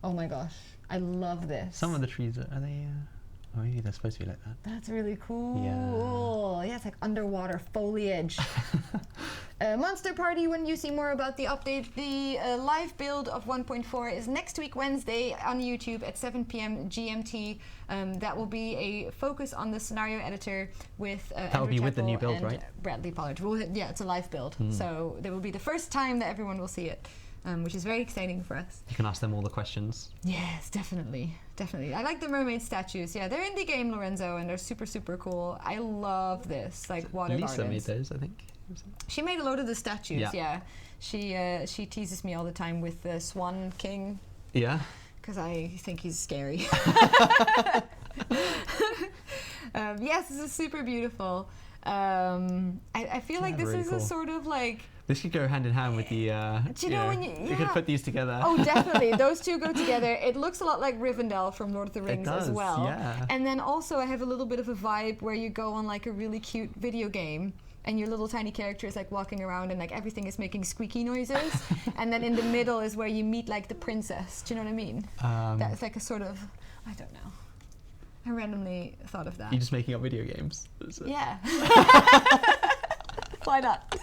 Speaker 4: Oh my gosh, I love this.
Speaker 5: Some of the trees are they? Oh, maybe they're supposed to be like that.
Speaker 4: That's really cool. Yeah, it's like underwater foliage. Monster Party, when you see more about the update, the live build of 1.4 is next week Wednesday on YouTube at 7 p.m. GMT. That will be a focus on the scenario editor with
Speaker 5: that will be with the new build, right?
Speaker 4: Bradley Pollard. Yeah, it's a live build. So that will be the first time that everyone will see it. Which is very exciting for us.
Speaker 5: You can ask them all the questions.
Speaker 4: Yes, definitely. I like the mermaid statues. Yeah, they're in the game, Lorenzo, and they're super, super cool. I love this, like water
Speaker 5: Lisa
Speaker 4: gardens.
Speaker 5: made those, I think.
Speaker 4: She made a load of the statues, yeah. She teases me all the time with the Swan King.
Speaker 5: Yeah?
Speaker 4: Because I think he's scary. Yes, this is super beautiful. I feel like this is a sort of like...
Speaker 5: This could go hand in hand with the,
Speaker 4: do you know when you
Speaker 5: could put these together.
Speaker 4: Oh, definitely. Those two go together. It looks a lot like Rivendell from Lord of the Rings as well.
Speaker 5: Yeah.
Speaker 4: And then also I have a little bit of a vibe where you go on like a really cute video game and your little tiny character is like walking around and like everything is making squeaky noises. And then in the middle is where you meet like the princess. Do you know what I mean? That's like a sort of, I don't know. I randomly thought of that.
Speaker 5: You're just making up video games.
Speaker 4: Yeah. Why not?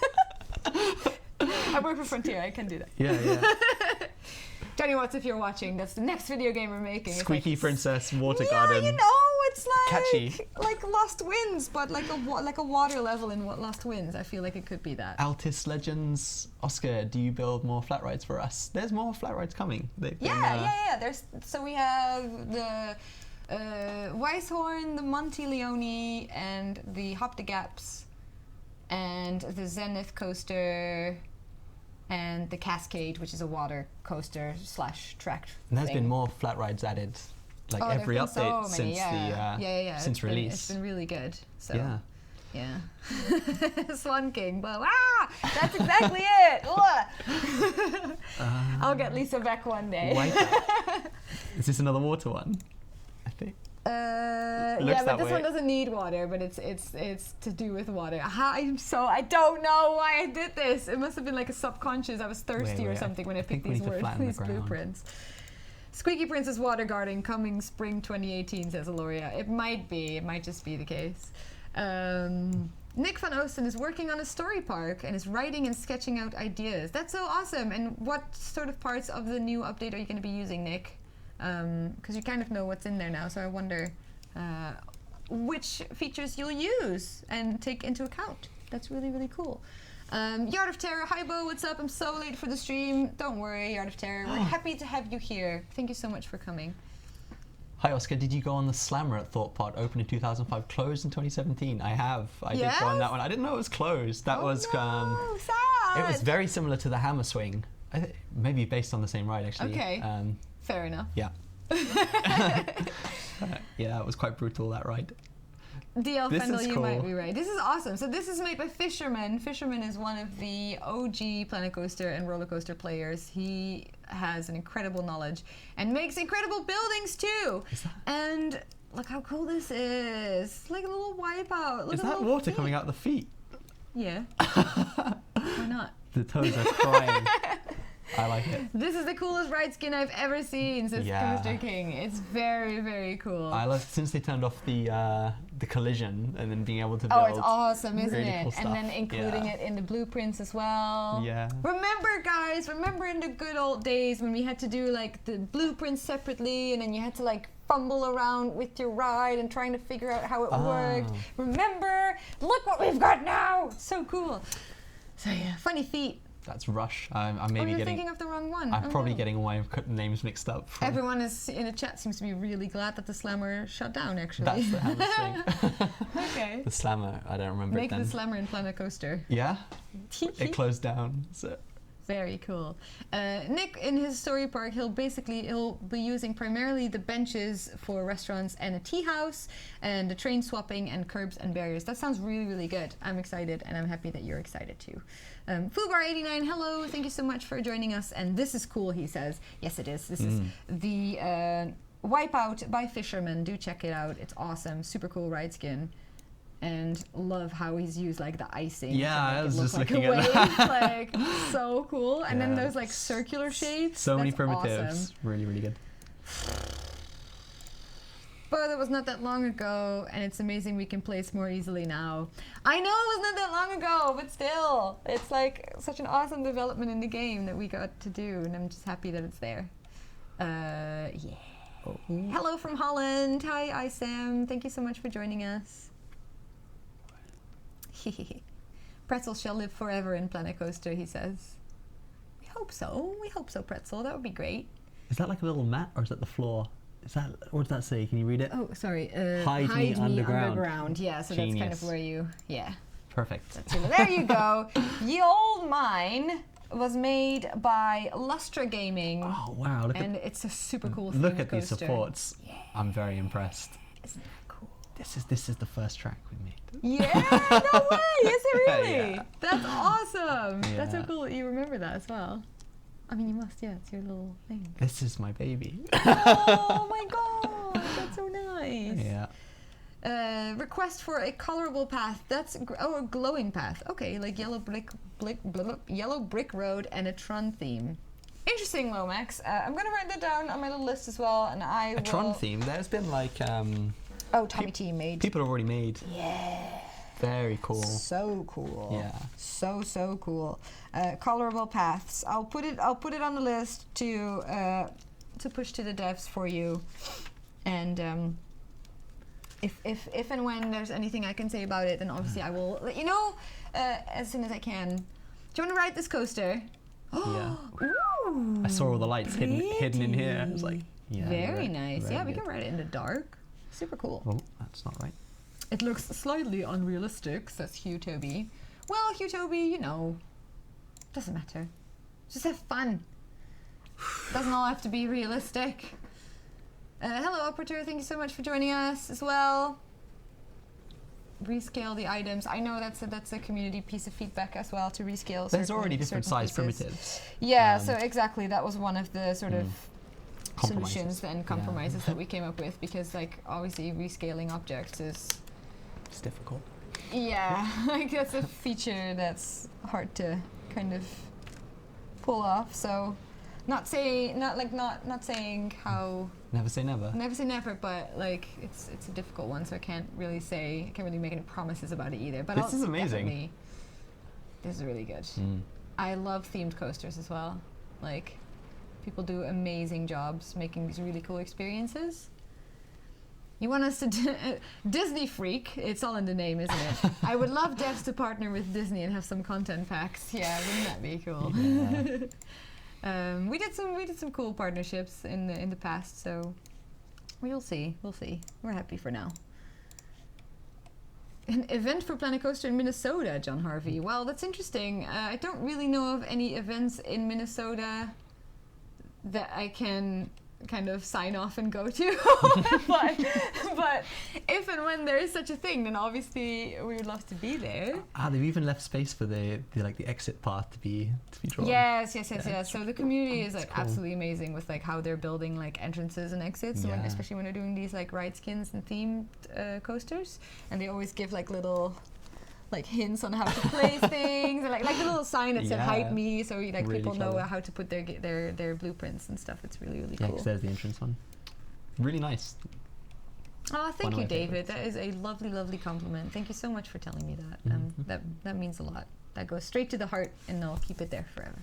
Speaker 4: I work for Frontier, I can do that.
Speaker 5: Yeah.
Speaker 4: Johnny Watts, if you're watching, that's the next video game we're making.
Speaker 5: Squeaky Princess, Water
Speaker 4: yeah,
Speaker 5: Garden.
Speaker 4: you know, it's like
Speaker 5: Catchy.
Speaker 4: like Lost Winds, but like a water level in what Lost Winds. I feel like it could be that.
Speaker 5: Altis Legends. Oscar, do you build more flat rides for us? There's more flat rides coming.
Speaker 4: Yeah. So we have the Weisshorn, the Monte Leone, and the Hop the Gaps, and the Zenith coaster, and the Cascade, which is a water coaster / track.
Speaker 5: And there's been more flat rides added, like every update since release.
Speaker 4: It's been really good. So
Speaker 5: yeah.
Speaker 4: Swan King. Well, that's exactly it. I'll get Lisa back one day.
Speaker 5: Is this another water one? I think.
Speaker 4: But this one doesn't need water, but it's to do with water. I don't know why I did this. It must have been like a subconscious. I was thirsty or something when I picked these blueprints. Squeaky Princess Water Garden coming spring 2018, says Aloria. It might be. It might just be the case. Nick van Oosten is working on a story park and is writing and sketching out ideas. That's so awesome. And what sort of parts of the new update are you going to be using, Nick? Because you kind of know what's in there now, so I wonder which features you'll use and take into account. That's really, really cool. Yard of Terror, hi Bo, what's up? I'm so late for the stream. Don't worry, Yard of Terror. We're happy to have you here. Thank you so much for coming.
Speaker 5: Hi Oscar, did you go on the Slammer at Thought Pod, opened in 2005, closed in 2017? I have. I did go on that one. I didn't know it was closed. That was
Speaker 4: sad.
Speaker 5: It was very similar to the Hammer Swing. Maybe based on the same ride actually.
Speaker 4: Okay. Fair enough.
Speaker 5: Yeah. Yeah, it was quite brutal, that ride.
Speaker 4: DL Fendel, you might be right. This is awesome. So this is made by Fisherman. Fisherman is one of the OG Planet Coaster and roller coaster players. He has an incredible knowledge and makes incredible buildings too. And look how cool this is. Like a little wipeout. Look
Speaker 5: is that water coming out the feet?
Speaker 4: Yeah. Why not?
Speaker 5: The toes are crying. I like it.
Speaker 4: This is the coolest ride skin I've ever seen, says Coaster King. It's very, very cool.
Speaker 5: I love since they turned off the collision and then being able to build.
Speaker 4: Oh, it's awesome, isn't
Speaker 5: really
Speaker 4: it?
Speaker 5: Cool stuff.
Speaker 4: And then including it in the blueprints as well.
Speaker 5: Yeah.
Speaker 4: Remember, guys, in the good old days when we had to do like the blueprints separately and then you had to like fumble around with your ride and trying to figure out how it worked. Remember? Look what we've got now! It's so cool. So yeah, funny feet.
Speaker 5: That's Rush. I'm maybe
Speaker 4: you're thinking of the wrong one.
Speaker 5: I'm probably getting all my names mixed up.
Speaker 4: Everyone is in the chat seems to be really glad that the Slammer shut down. Actually,
Speaker 5: that's the Hammer Swing.
Speaker 4: Okay.
Speaker 5: The Slammer, I don't remember.
Speaker 4: Make the Slammer in Planet Coaster.
Speaker 5: Yeah. It closed down. So.
Speaker 4: Very cool. Nick, in his story park, he'll be using primarily the benches for restaurants and a tea house, and the train swapping and curbs and barriers. That sounds really, really good. I'm excited, and I'm happy that you're excited too. Fubar89, hello, thank you so much for joining us. And this is cool, he says. Yes, it is. This is the Wipeout by Fisherman. Do check it out. It's awesome. Super cool ride skin. And love how he's used like the icing.
Speaker 5: Yeah,
Speaker 4: to make
Speaker 5: I was
Speaker 4: it look
Speaker 5: just
Speaker 4: like
Speaker 5: looking
Speaker 4: a
Speaker 5: at
Speaker 4: wave.
Speaker 5: that.
Speaker 4: Like so cool. And then those like circular shapes.
Speaker 5: So many
Speaker 4: That's
Speaker 5: primitives.
Speaker 4: Awesome.
Speaker 5: Really, really good.
Speaker 4: But it was not that long ago, and it's amazing we can place more easily now. I know it was not that long ago, but still, it's like such an awesome development in the game that we got to do, and I'm just happy that it's there. Yeah. Oh. Hello from Holland. Hi, Isam. Thank you so much for joining us. Pretzel shall live forever in Planet Coaster, he says. We hope so. We hope so, Pretzel. That would be great.
Speaker 5: Is that like a little mat, or is that the floor? Is that, what does that say? Can you read it?
Speaker 4: Oh, sorry.
Speaker 5: Hide me underground.
Speaker 4: Yeah, so
Speaker 5: Genius.
Speaker 4: that's kind of where you, yeah.
Speaker 5: Perfect.
Speaker 4: There you go. Ye Old Mine was made by Lustra Gaming.
Speaker 5: Oh, wow.
Speaker 4: It's a super cool
Speaker 5: Look
Speaker 4: themed
Speaker 5: at these
Speaker 4: coaster.
Speaker 5: supports.
Speaker 4: Yeah.
Speaker 5: I'm very impressed.
Speaker 4: Isn't that cool?
Speaker 5: This is the first track we made.
Speaker 4: Yeah, no way. Is it really?
Speaker 5: Yeah.
Speaker 4: That's awesome.
Speaker 5: Yeah.
Speaker 4: That's so cool that you remember that as well. I mean, you must, yeah. It's your little thing.
Speaker 5: This is my baby.
Speaker 4: Oh my god, that's so nice.
Speaker 5: Yeah.
Speaker 4: Request for a colorable path. That's a glowing path. Okay, like yellow brick road and a Tron theme. Interesting, Lomax. I'm gonna write that down on my little list as well, and I will...
Speaker 5: A Tron theme. There's been like
Speaker 4: Tommy T made.
Speaker 5: people have already made.
Speaker 4: Yeah.
Speaker 5: Very cool.
Speaker 4: So cool.
Speaker 5: Yeah.
Speaker 4: So cool. Colorable paths. I'll put it on the list to push to the devs for you, and if and when there's anything I can say about it, then obviously I will let you know as soon as I can. Do you want to ride this coaster?
Speaker 5: Yeah.
Speaker 4: Ooh,
Speaker 5: I saw all the lights hidden in here. I was like, yeah.
Speaker 4: Very nice.
Speaker 5: very
Speaker 4: Yeah, we
Speaker 5: good.
Speaker 4: can ride it in the dark. Super cool.
Speaker 5: Oh, that's not right.
Speaker 4: It looks slightly unrealistic, says Hugh Toby. Well, Hugh Toby, you know, doesn't matter. Just have fun. Doesn't all have to be realistic. Hello, operator. Thank you so much for joining us as well. Rescale the items. I know that's a community piece of feedback as well, to rescale.
Speaker 5: There's already different size
Speaker 4: pieces.
Speaker 5: primitives.
Speaker 4: Yeah, so exactly, that was one of the sort of
Speaker 5: Compromises.
Speaker 4: solutions and compromises that we came up with, because like obviously rescaling objects is...
Speaker 5: It's difficult.
Speaker 4: Yeah, like that's a feature that's hard to kind of pull off. So, not saying how.
Speaker 5: Never say never.
Speaker 4: Never say never, but like it's a difficult one, so I can't really make any promises about it either. But
Speaker 5: This is amazing.
Speaker 4: This is really good. I love themed coasters as well. Like, people do amazing jobs making these really cool experiences. You want us to Disney freak? It's all in the name, isn't it? I would love devs to partner with Disney and have some content packs. Yeah, wouldn't that be cool? Yeah. We did some cool partnerships in the past, so we'll see. We're happy for now. An event for Planet Coaster in Minnesota, John Harvey. Well, that's interesting. I don't really know of any events in Minnesota that I can kind of sign off and go to, but if and when there is such a thing, then obviously we would love to be there.
Speaker 5: They've even left space for the exit path to be drawn.
Speaker 4: Yes. So the community is like absolutely amazing with like how they're building like entrances and exits,
Speaker 5: Yeah.
Speaker 4: especially when they're doing these like ride skins and themed coasters, and they always give like little like hints on how to place things, and like a little sign that said "Hide me," so like
Speaker 5: Really
Speaker 4: people know
Speaker 5: clever.
Speaker 4: how to put their blueprints and stuff. It's really
Speaker 5: Yeah,
Speaker 4: cool.
Speaker 5: 'cause there's the entrance one. Really nice.
Speaker 4: Oh, thank
Speaker 5: One of
Speaker 4: you,
Speaker 5: my
Speaker 4: David.
Speaker 5: favorites.
Speaker 4: That is a lovely compliment. Thank you so much for telling me that. That means a lot. That goes straight to the heart, and I'll keep it there forever.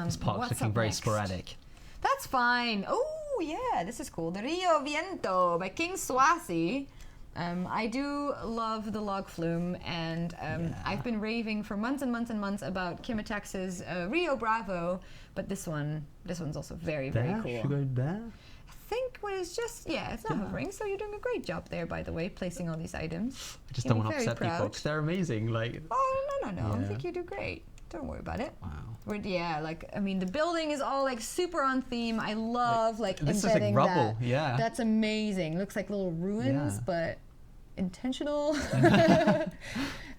Speaker 5: This park's
Speaker 4: what's
Speaker 5: looking
Speaker 4: up
Speaker 5: very
Speaker 4: next?
Speaker 5: sporadic.
Speaker 4: That's fine. Oh yeah, this is cool. The Rio Viento by King Swasi. I do love the log flume, and I've been raving for months and months about Kimitax's Rio Bravo, but this one's also very cool.
Speaker 5: Should we go there?
Speaker 4: I think it's just, it's not hovering, so you're doing a great job there, by the way, placing all these items.
Speaker 5: I just
Speaker 4: You'll
Speaker 5: don't
Speaker 4: be
Speaker 5: want to
Speaker 4: very
Speaker 5: upset people,
Speaker 4: proud.
Speaker 5: because they're amazing. Like,
Speaker 4: Oh, no. I
Speaker 5: Yeah.
Speaker 4: think you do great. Don't worry about it.
Speaker 5: wow.
Speaker 4: The building is all like super on theme. I love like
Speaker 5: This is like
Speaker 4: embedding
Speaker 5: rubble,
Speaker 4: that.
Speaker 5: yeah.
Speaker 4: That's amazing. Looks like little ruins,
Speaker 5: Yeah.
Speaker 4: but intentional.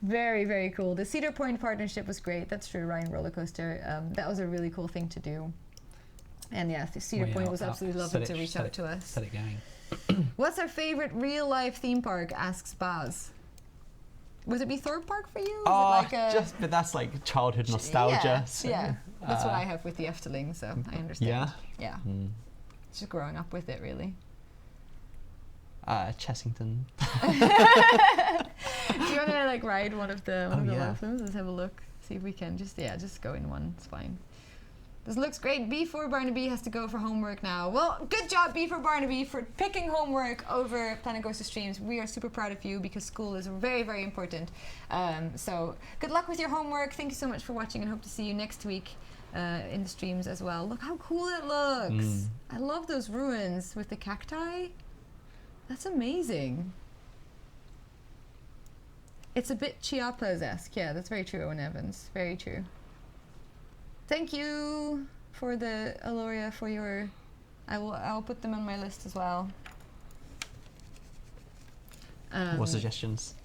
Speaker 4: Very cool. The Cedar Point partnership was great. That's true, Ryan Roller Coaster. That was a really cool thing to do. And yeah, the Cedar Point was absolutely lovely to reach out to us.
Speaker 5: Set it going.
Speaker 4: What's our favorite real life theme park? Asks Baz. Would it be Thorpe Park for you?
Speaker 5: But that's like childhood nostalgia.
Speaker 4: Yeah,
Speaker 5: so,
Speaker 4: yeah. That's what I have with the Efteling, so I understand.
Speaker 5: Yeah?
Speaker 4: Yeah. It's just growing up with it, really.
Speaker 5: Chessington.
Speaker 4: Do you want to like ride one of the log flumes? Let's have a look. See if we can just go in one. It's fine. This looks great. B4 Barnaby has to go for homework now. Well, good job, B4 Barnaby, for picking homework over Planet Coaster streams. We are super proud of you because school is very, very important. So good luck with your homework. Thank you so much for watching, and hope to see you next week in the streams as well. Look how cool it looks. I love those ruins with the cacti. That's amazing. It's a bit Chiapas-esque. Yeah, that's very true, Owen Evans. Very true. Thank you for the Aloria for your... I'll put them on my list as well.
Speaker 5: What suggestions?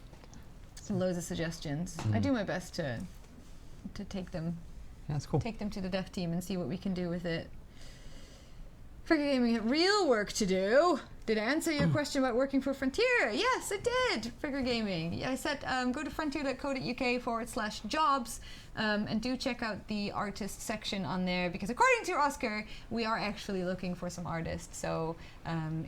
Speaker 4: Loads of suggestions. I do my best to take them.
Speaker 5: Yeah, that's cool.
Speaker 4: Take them to the dev team and see what we can do with it. Frigga Gaming have real work to do. Did I answer your question about working for Frontier? Yes, it did. Figure Gaming. Yeah, I said go to frontier.co.uk/jobs and do check out the artist section on there, because according to Oscar, we are actually looking for some artists. So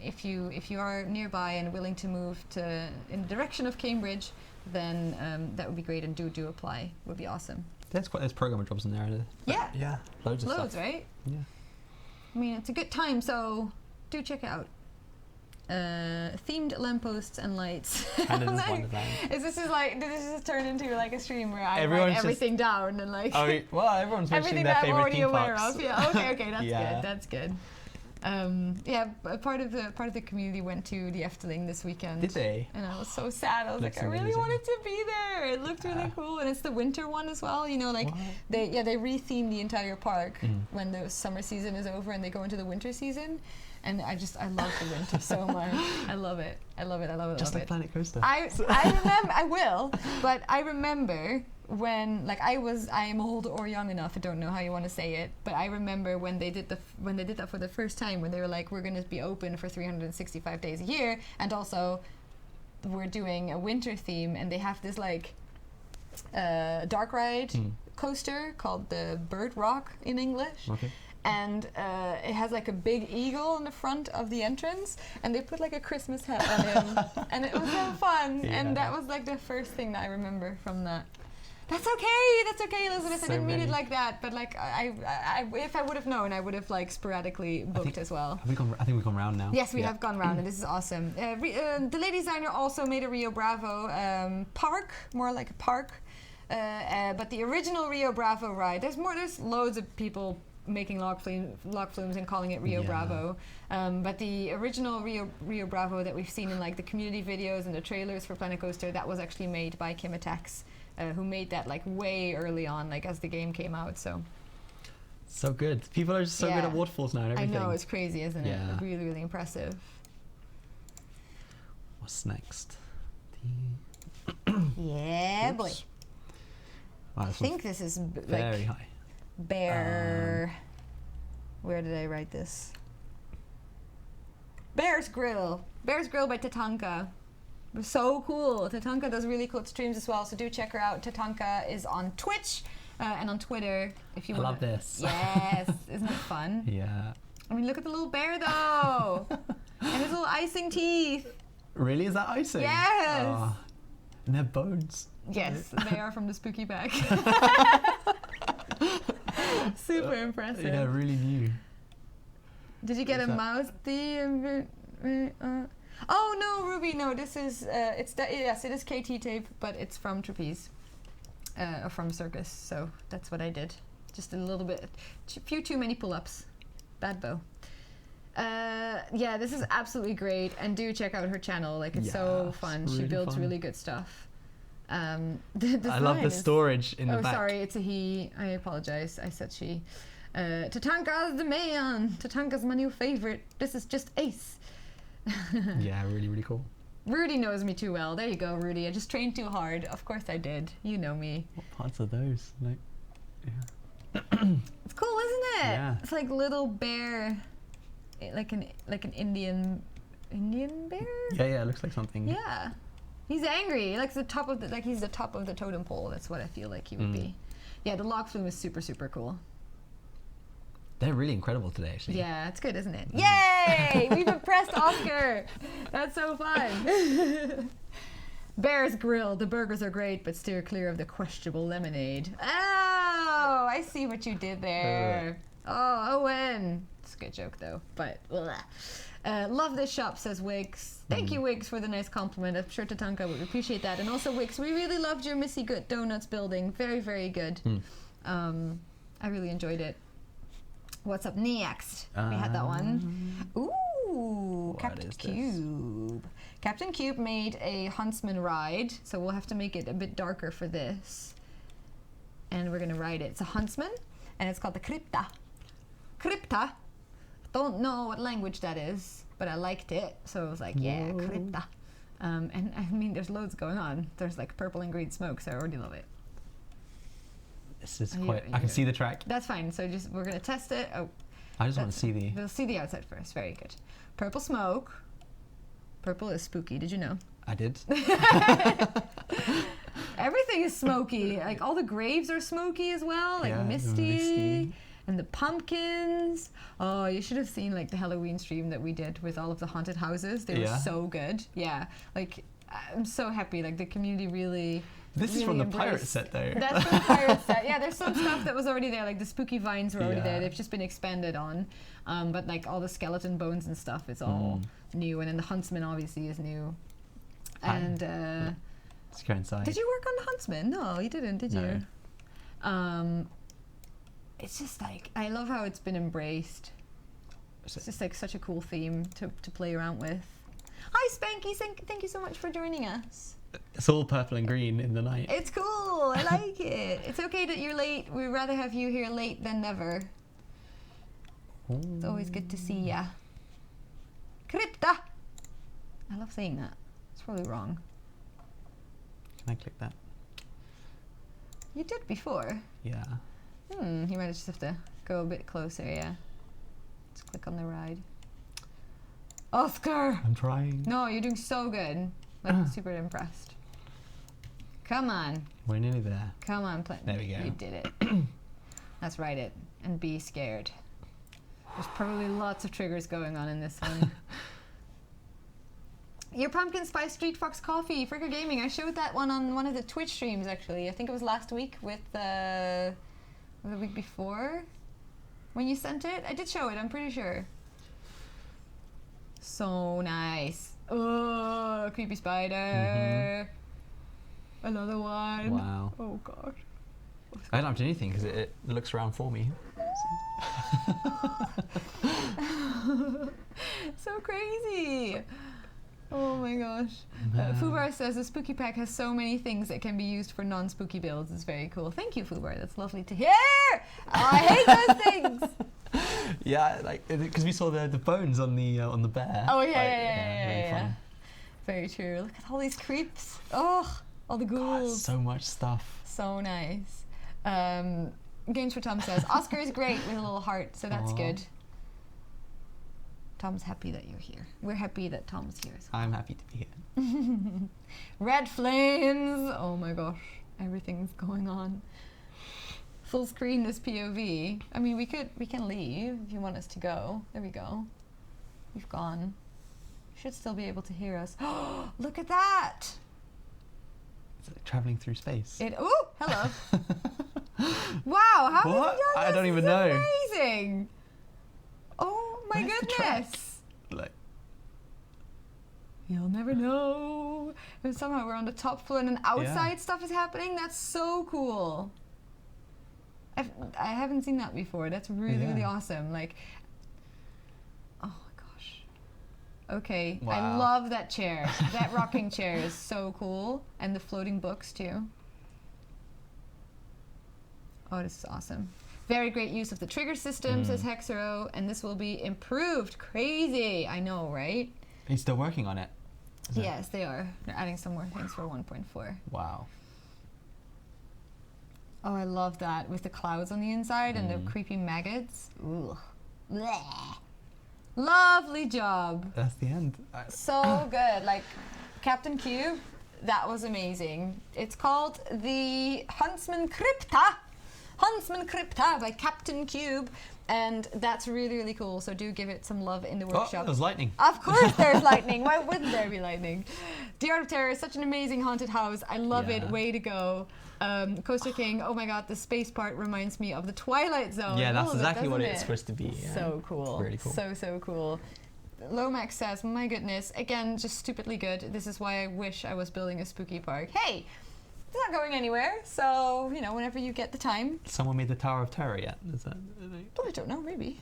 Speaker 4: if you are nearby and willing to move in the direction of Cambridge, then that would be great, and do apply. Would be awesome.
Speaker 5: There's programmer jobs in there.
Speaker 4: Yeah.
Speaker 5: Yeah. Loads of stuff.
Speaker 4: Right?
Speaker 5: Yeah.
Speaker 4: I mean, it's a good time, so do check it out. Themed lampposts and lights.
Speaker 5: And it is Wonderland.
Speaker 4: Did this just turn into like a stream where I
Speaker 5: Everyone's
Speaker 4: write everything down and like
Speaker 5: everyone's mentioning
Speaker 4: everything
Speaker 5: their
Speaker 4: that I'm
Speaker 5: favorite
Speaker 4: already
Speaker 5: theme
Speaker 4: aware
Speaker 5: parks.
Speaker 4: of. Yeah, okay, that's
Speaker 5: Yeah.
Speaker 4: good. That's good. Part of the community went to the Efteling this weekend.
Speaker 5: Did they?
Speaker 4: And I was so sad. I was
Speaker 5: Looks
Speaker 4: like, I really
Speaker 5: amazing.
Speaker 4: wanted to be there. It looked really cool, and it's the winter one as well. You know, like
Speaker 5: What?
Speaker 4: they re-theme the entire park when the summer season is over and they go into the winter season. And I love the winter so much. I love it.
Speaker 5: Just like Planet Coaster.
Speaker 4: I remember. I will, but I remember when I am old or young enough. I don't know how you want to say it, but I remember when they did that for the first time, when they were like, we're going to be open for 365 days a year, and also we're doing a winter theme, and they have this dark ride coaster called the Bird Rock in English.
Speaker 5: Okay.
Speaker 4: And it has like a big eagle on the front of the entrance, and they put like a Christmas hat on him, and it was so fun.
Speaker 5: Yeah.
Speaker 4: And that was like the first thing that I remember from that. That's okay, Elizabeth. I didn't mean it like that, but like I if I would have known, I would have like sporadically booked as well.
Speaker 5: I think we've gone round now.
Speaker 4: Yes, we have gone round, and this is awesome. The lady designer also made a Rio Bravo park, more like a park, but the original Rio Bravo ride. There's loads of people making log flumes and calling it Rio Bravo, but the original Rio Bravo that we've seen in like the community videos and the trailers for Planet Coaster, that was actually made by Kim Attacks, who made that like way early on, like as the game came out. So
Speaker 5: good. People are just so good at waterfalls now and everything.
Speaker 4: I know, it's crazy, isn't it?
Speaker 5: Yeah.
Speaker 4: Really, really impressive.
Speaker 5: What's next?
Speaker 4: Yeah, boy.
Speaker 5: Wow,
Speaker 4: I think this is
Speaker 5: very high.
Speaker 4: Bear. Where did I write this? Bear's Grill. Bear's Grill by Tatanka. So cool. Tatanka does really cool streams as well, so do check her out. Tatanka is on Twitch and on Twitter if you want.
Speaker 5: I love this.
Speaker 4: Yes, isn't it fun?
Speaker 5: Yeah.
Speaker 4: I mean, look at the little bear though, and his little ing teeth.
Speaker 5: Really? Is that icing?
Speaker 4: Yes.
Speaker 5: Oh. And their bones.
Speaker 4: Yes, they are from the spooky bag. Super impressive.
Speaker 5: Yeah, really new.
Speaker 4: Did you get a mouse? Oh no, Ruby! No, this is yes, it is KT tape, but it's from Trapeze, or from Circus. So that's what I did. Just a little bit, few too many pull-ups. Bad bow. Yeah, this is absolutely great, and do check out her channel. Like it's so fun. She builds really good stuff. I
Speaker 5: love the storage in the back.
Speaker 4: Oh, sorry, it's a he. I apologize. I said she. Tatanka's the man. Tatanka's my new favorite. This is just ace.
Speaker 5: Yeah, really, really cool.
Speaker 4: Rudy knows me too well. There you go, Rudy. I just trained too hard. Of course I did. You know me.
Speaker 5: What parts are those? Like, yeah.
Speaker 4: It's cool, isn't it?
Speaker 5: Yeah.
Speaker 4: It's like little bear, like an Indian bear.
Speaker 5: Yeah, it looks like something.
Speaker 4: Yeah. He's angry. He likes the top of he's the top of the totem pole. That's what I feel like he would be. Yeah, the log flume is super, super cool.
Speaker 5: They're really incredible today, actually.
Speaker 4: Yeah, it's good, isn't it? Yay! We've impressed Oscar. That's so fun. Bear's Grill. The burgers are great, but steer clear of the questionable lemonade. Oh, I see what you did there. Oh, Owen. It's a good joke, though. But love this shop, says Wiggs. Thank you, Wiggs, for the nice compliment. I'm sure Tatanka would appreciate that. And also, Wiggs, we really loved your Missy Good Donuts building. Very, very good. I really enjoyed it. What's up next? We had that one. Ooh, Captain Cube. Captain Cube made a Huntsman ride, so we'll have to make it a bit darker for this. And we're gonna ride it. It's a Huntsman, and it's called the Crypta. Crypta. Don't know what language that is, but I liked it, so I was like, yeah, Crypta. And I mean, there's loads going on. There's like purple and green smoke, so I already love it.
Speaker 5: This is quite. I can see the track.
Speaker 4: That's fine. So we're gonna test it. Oh,
Speaker 5: I just want to see the.
Speaker 4: We'll see the outside first. Very good. Purple smoke. Purple is spooky. Did you know?
Speaker 5: I did.
Speaker 4: Everything is smoky. Like all the graves are smoky as well. Like misty. And the pumpkins. Oh, you should have seen like the Halloween stream that we did with all of the haunted houses. They were so good. Yeah. Like I'm so happy. Like the community really.
Speaker 5: This is from the pirate set though.
Speaker 4: That's from the pirate set. Yeah, there's some stuff that was already there. Like the spooky vines were already there. They've just been expanded on. But like all the skeleton bones and stuff, it's all new. And then the huntsman obviously is new. And
Speaker 5: let's go inside.
Speaker 4: Did you work on the huntsman? No, you didn't, did you? It's just like, I love how it's been embraced. It's just like such a cool theme to play around with. Hi Spanky, thank you so much for joining us.
Speaker 5: It's all purple and green in the night.
Speaker 4: It's cool, I like it. It's okay that you're late. We'd rather have you here late than never. It's always good to see ya. Crypta! I love saying that. It's probably wrong.
Speaker 5: Can I click that?
Speaker 4: You did before.
Speaker 5: Yeah.
Speaker 4: You might just have to go a bit closer, yeah. Let's click on the ride. Oscar!
Speaker 5: I'm trying.
Speaker 4: No, you're doing so good. Like, super impressed. Come on.
Speaker 5: We're nearly there.
Speaker 4: Come on,
Speaker 5: there we go.
Speaker 4: You did it. Let's ride it and be scared. There's probably lots of triggers going on in this one. Your pumpkin spice street fox coffee, Fricker Gaming. I showed that one on one of the Twitch streams actually. I think it was last week with the week before when you sent it. I did show it, I'm pretty sure. So nice. Oh, creepy spider. Another one.
Speaker 5: Wow.
Speaker 4: Oh gosh.
Speaker 5: I don't have to do anything because it looks around for me.
Speaker 4: So crazy. Oh my gosh. Fubar says the spooky pack has so many things that can be used for non-spooky builds. It's very cool. Thank you, Fubar. That's lovely to hear. Oh, I hate those things.
Speaker 5: Yeah, like because we saw the bones on the bear.
Speaker 4: Oh
Speaker 5: like,
Speaker 4: yeah. Very true. Look at all these creeps. Oh, all the ghouls.
Speaker 5: God, so much stuff.
Speaker 4: So nice. Games for Tom says Oscar is great with a little heart, so that's good. Tom's happy that you're here. We're happy that Tom's here.
Speaker 5: I'm happy to be here.
Speaker 4: Red flames. Oh my gosh, everything's going on. Full screen this POV. I mean, we can leave if you want us to go. There we go. We've gone. You should still be able to hear us. Oh, look at that!
Speaker 5: It's like traveling through space.
Speaker 4: Oh, hello. Wow, how have you done this?
Speaker 5: I don't even know.
Speaker 4: Amazing. Oh my goodness.
Speaker 5: Like,
Speaker 4: you'll never know. And somehow we're on the top floor and then outside stuff is happening. That's so cool. I haven't seen that before. That's really awesome. Like, oh my gosh. Okay, wow. I love that chair. That rocking chair is so cool. And the floating books too. Oh, this is awesome. Very great use of the trigger system, says Hexero, and this will be improved. Crazy. I know, right?
Speaker 5: He's still working on it.
Speaker 4: Yes, they are. They're adding some more things for 1.4.
Speaker 5: Wow.
Speaker 4: Oh, I love that with the clouds on the inside and the creepy maggots. Ooh. Blech. Lovely job.
Speaker 5: That's the end.
Speaker 4: So good. Like Captain Cube, that was amazing. It's called the Huntsman Crypta by Captain Cube, and that's really cool. So do give it some love in the workshop.
Speaker 5: Oh, there's lightning.
Speaker 4: Of course there's lightning. Why wouldn't there be lightning? The Art of Terror is such an amazing haunted house. I love it. Way to go. Coaster King, oh my god, the space part reminds me of the Twilight Zone.
Speaker 5: Yeah, that's exactly what it's supposed to be. Yeah.
Speaker 4: So cool.
Speaker 5: Really cool.
Speaker 4: So cool. Lomax says, my goodness, again, just stupidly good. This is why I wish I was building a spooky park. Hey, it's not going anywhere, so, you know, whenever you get the time.
Speaker 5: Someone made the Tower of Terror yet? Is that?
Speaker 4: I don't know, maybe.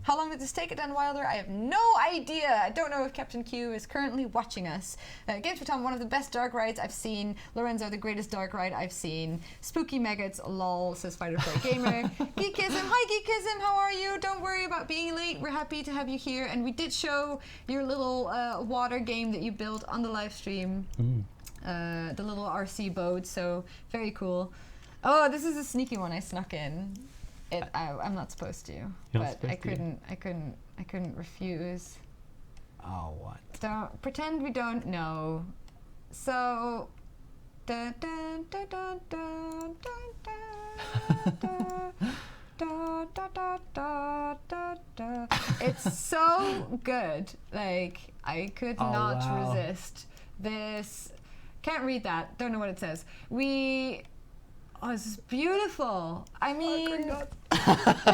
Speaker 4: How long did this take at Dan Wilder? I have no idea. I don't know if Captain Q is currently watching us. Games for Tom, one of the best dark rides I've seen. Lorenzo, the greatest dark ride I've seen. Spooky Maggots, lol, says Fighterfly Gamer. Geekism, hi Geekism, how are you? Don't worry about being late. We're happy to have you here. And we did show your little water game that you built on the live stream. The little RC boat, so very cool. Oh, this is a sneaky one I snuck in. I'm not supposed to, but I couldn't refuse.
Speaker 5: Oh, what?
Speaker 4: Don't pretend we don't know. So, da da da da da da da da da da da da da. It's so good. Like I could not resist this. Can't read that. Don't know what it says. Oh, this is beautiful. I mean, Guardian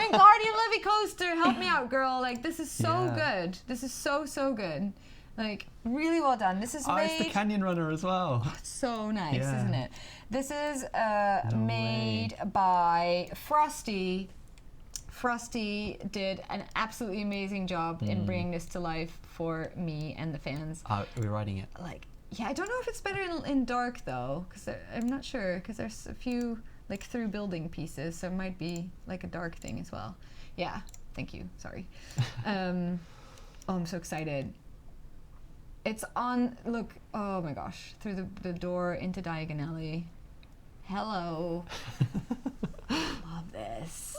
Speaker 4: Levy Coaster, help me out, girl. Like, this is so good. This is so good. Like, really well done. This is made...
Speaker 5: it's the Canyon Runner as well.
Speaker 4: Oh, it's so nice, isn't it? This is made by Frosty. Frosty did an absolutely amazing job in bringing this to life for me and the fans.
Speaker 5: We're riding it.
Speaker 4: Like, yeah, I don't know if it's better in dark though, because I'm not sure, because there's a few like through building pieces, so it might be like a dark thing as well. Yeah, thank you. Sorry. Oh, I'm so excited. It's on. Look, oh my gosh, through the door into Diagon Alley. Hello. Love this.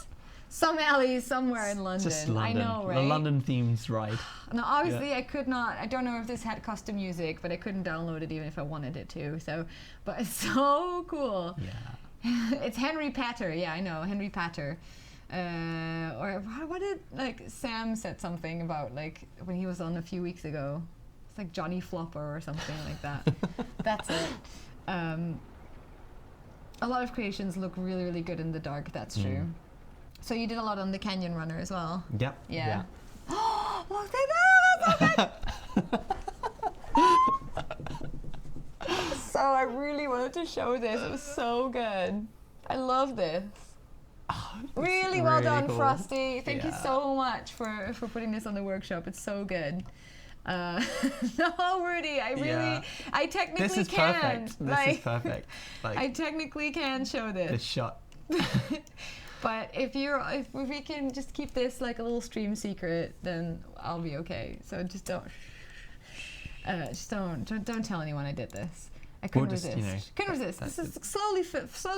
Speaker 4: Some alleys somewhere in London.
Speaker 5: Just London.
Speaker 4: I know, right?
Speaker 5: The London themed ride.
Speaker 4: Now, obviously, I could not. I don't know if this had custom music, but I couldn't download it even if I wanted it to. So, but it's so cool.
Speaker 5: Yeah.
Speaker 4: It's Henry Patter. Yeah, I know Henry Patter. Or what did like Sam said something about like when he was on a few weeks ago? It's like Johnny Flopper or something like that. That's it. A lot of creations look really, really good in the dark. That's true. So you did a lot on the Canyon Runner as well.
Speaker 5: Yep.
Speaker 4: Yeah. Oh, look at that! That's so good. So I really wanted to show this. It was so good. I love this. Really well done, cool. Frosty. Thank you so much for putting this on the workshop. It's so good. No, Rudy, I technically
Speaker 5: this is
Speaker 4: can.
Speaker 5: Perfect. This is perfect. Like,
Speaker 4: I technically can show this.
Speaker 5: This shot.
Speaker 4: But if we can just keep this like a little stream secret, then I'll be okay. So just don't tell anyone I did this. I couldn't resist. Couldn't resist. This is slowly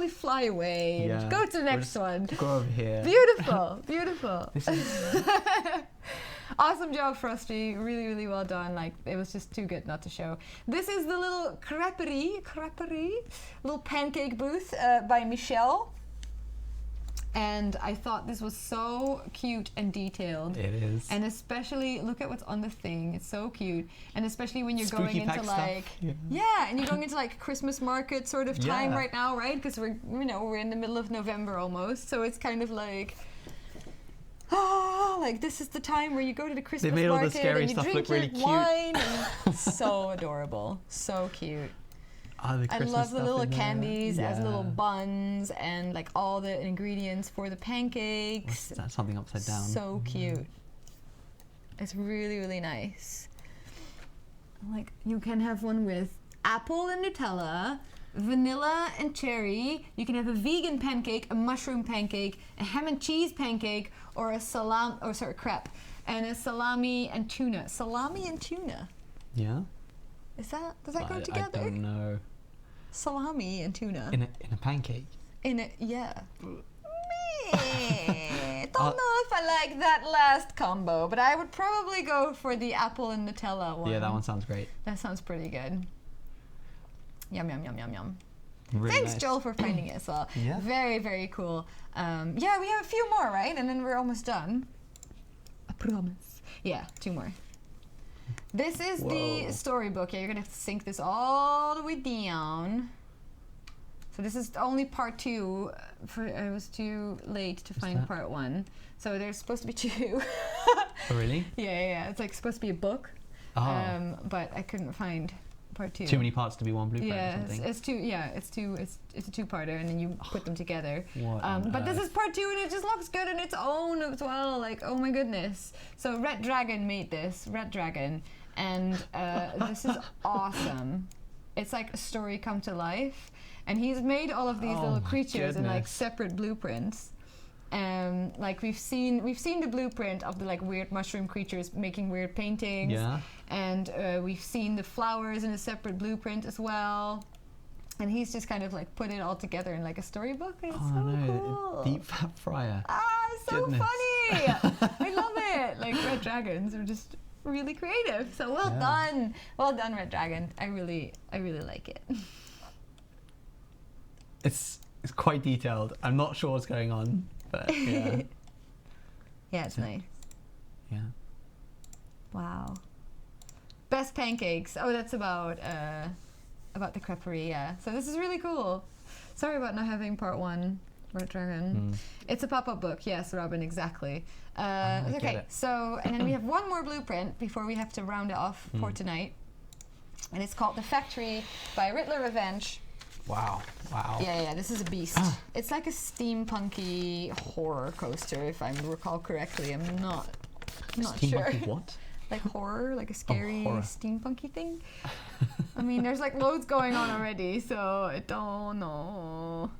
Speaker 4: fly away and go to the next one.
Speaker 5: Go over here.
Speaker 4: Beautiful, beautiful. Awesome job, Frosty. Really, really well done. Like, it was just too good not to show. This is the little creperie, little pancake booth by Michelle. And I thought this was so cute and detailed. It is. And especially, look at what's on the thing. It's so cute. And especially when you're
Speaker 5: Spooky
Speaker 4: going into like, and you're going into like Christmas market sort of time right now, right? Because we're in the middle of November almost. So it's kind of like, like this is the time where you go to the Christmas market
Speaker 5: all the scary
Speaker 4: and you
Speaker 5: stuff
Speaker 4: drink
Speaker 5: look really
Speaker 4: your wine. And so adorable. So cute. I love the little candies as little buns and like all the ingredients for the pancakes.
Speaker 5: That's something upside down.
Speaker 4: So cute. It's really, really nice. Like you can have one with apple and Nutella, vanilla and cherry. You can have a vegan pancake, a mushroom pancake, a ham and cheese pancake, or a crepe, and a salami and tuna. Salami and tuna.
Speaker 5: Yeah.
Speaker 4: Does that go together?
Speaker 5: I don't know.
Speaker 4: Salami and tuna.
Speaker 5: In a pancake?
Speaker 4: Don't know if I like that last combo, but I would probably go for the apple and Nutella one.
Speaker 5: Yeah, that one sounds great.
Speaker 4: That sounds pretty good. Yum, yum, yum, yum, yum.
Speaker 5: Really
Speaker 4: Thanks,
Speaker 5: nice.
Speaker 4: Joel, for finding it as well.
Speaker 5: Yeah.
Speaker 4: Very, very cool. Yeah, we have a few more, right? And then we're almost done. I promise. Yeah, 2 more. This is the storybook. Yeah, you're gonna have to sync this all the way down. So this is only part 2. I was too late to find part 1. So there's supposed to be 2.
Speaker 5: Oh, really?
Speaker 4: Yeah. It's like supposed to be a book. Oh. But I couldn't find part 2.
Speaker 5: Too many parts to be one blueprint or something.
Speaker 4: It's a 2-parter, and then you put them together.
Speaker 5: But
Speaker 4: this is part 2, and it just looks good on its own as well. Like, oh my goodness! So Red Dragon made this. Red Dragon, and this is awesome. It's like a story come to life, and he's made all of these little creatures in like separate blueprints. Like we've seen the blueprint of the like weird mushroom creatures making weird paintings. Yeah. And we've seen the flowers in a separate blueprint as well. And he's just kind of like put it all together in like a storybook, and it's cool.
Speaker 5: Deep Fat Fryer.
Speaker 4: It's so funny. I love it. Like red dragons are just really creative. So well done. Well done, Red Dragon. I really like it.
Speaker 5: It's quite detailed. I'm not sure what's going on, but yeah.
Speaker 4: Yeah, it's nice.
Speaker 5: Yeah.
Speaker 4: Wow. Best pancakes. Oh, that's about the creperie, yeah. So this is really cool. Sorry about not having part 1, Red Dragon. It's a pop-up book, yes, Robin, exactly. Okay, so, and then we have one more blueprint before we have to round it off for tonight. And it's called The Factory by Riddler Revenge.
Speaker 5: Wow.
Speaker 4: Yeah, this is a beast. It's like a steampunky horror coaster, if I recall correctly. I'm not sure.
Speaker 5: Steampunky what?
Speaker 4: Like horror, like a scary steampunky thing. I mean, there's like loads going on already, so I don't know.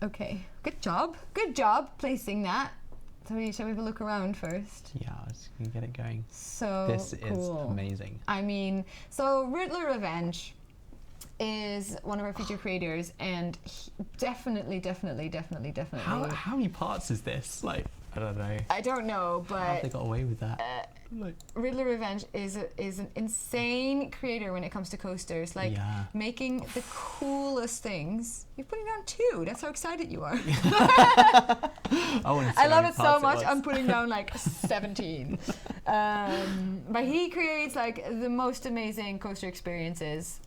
Speaker 4: Okay, good job placing that. So shall we have a look around first?
Speaker 5: Yeah, let's get it going.
Speaker 4: So
Speaker 5: this
Speaker 4: cool.
Speaker 5: is amazing.
Speaker 4: I mean, so Riddler Revenge is one of our feature creators, and definitely.
Speaker 5: How many parts is this? Like, I don't know.
Speaker 4: I don't know, but
Speaker 5: how have they got away with that?
Speaker 4: Riddler Revenge is an insane creator when it comes to coasters. Like making the coolest things. You're putting down 2. That's how excited you are.
Speaker 5: I
Speaker 4: love it so much. I'm putting down like 17. But he creates like the most amazing coaster experiences.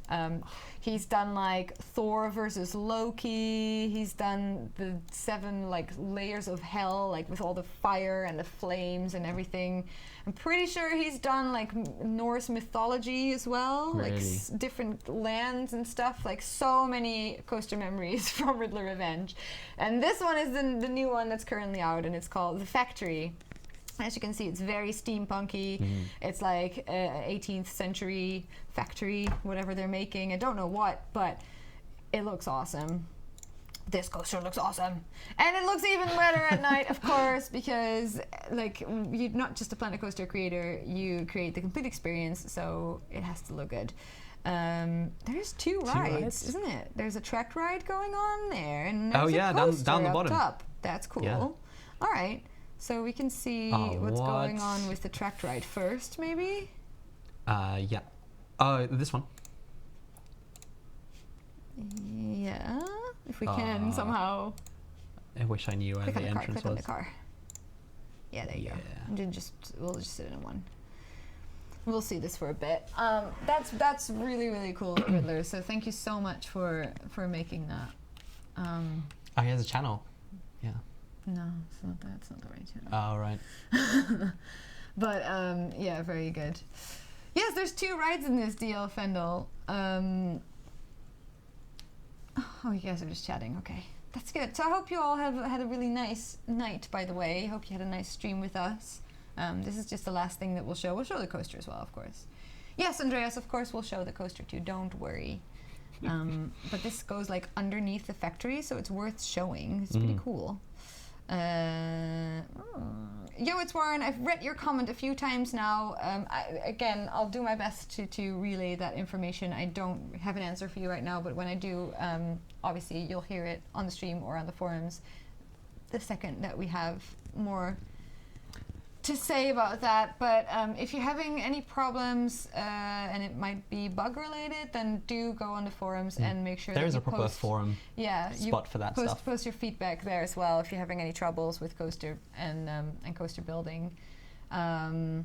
Speaker 4: He's done like Thor versus Loki. He's done the 7 like layers of hell, like with all the fire and the flames and everything. I'm pretty sure he's done like Norse mythology as well,
Speaker 5: really?
Speaker 4: Like different lands and stuff. Like so many coaster memories from Riddler Revenge. And this one is the new one that's currently out, and it's called The Factory. As you can see, it's very steampunky. It's like 18th century factory, whatever they're making. I don't know what, but it looks awesome. This coaster looks awesome. And it looks even better at night, of course, because like you're not just a Planet Coaster creator, you create the complete experience, so it has to look good. There's two rides, isn't it? There's a tracked ride going on there, and there's a coaster
Speaker 5: down the
Speaker 4: up
Speaker 5: bottom.
Speaker 4: top. That's cool.
Speaker 5: Yeah.
Speaker 4: All right, so we can see what's going on with the tracked ride first, maybe?
Speaker 5: Yeah. This one.
Speaker 4: Yeah, if we can somehow.
Speaker 5: I wish I knew where the entrance
Speaker 4: click
Speaker 5: was.
Speaker 4: on the car. Yeah, there you go. And then we'll just sit in one. We'll see this for a bit. That's really cool, Riddler. So thank you so much for making that.
Speaker 5: He has a channel. Yeah.
Speaker 4: No, it's not that. It's not the right channel.
Speaker 5: Oh, right.
Speaker 4: But yeah, very good. Yes, there's 2 rides in this deal, Fendel. Oh, you guys are just chatting. Okay, that's good. So I hope you all have had a really nice night, by the way. I hope you had a nice stream with us. This is just the last thing that we'll show. We'll show the coaster as well, of course. Yes, Andreas, of course we'll show the coaster too. Don't worry. But this goes like underneath the factory, so it's worth showing. It's pretty cool. Yo, it's Warren. I've read your comment a few times now. Again, I'll do my best to relay that information. I don't have an answer for you right now, but when I do, obviously you'll hear it on the stream or on the forums the second that we have more to say about that. But if you're having any problems and it might be bug related, then do go on the forums and make sure
Speaker 5: there
Speaker 4: that
Speaker 5: is
Speaker 4: you
Speaker 5: a proper
Speaker 4: post,
Speaker 5: forum spot for that stuff.
Speaker 4: Post your feedback there as well if you're having any troubles with coaster and coaster building.
Speaker 5: We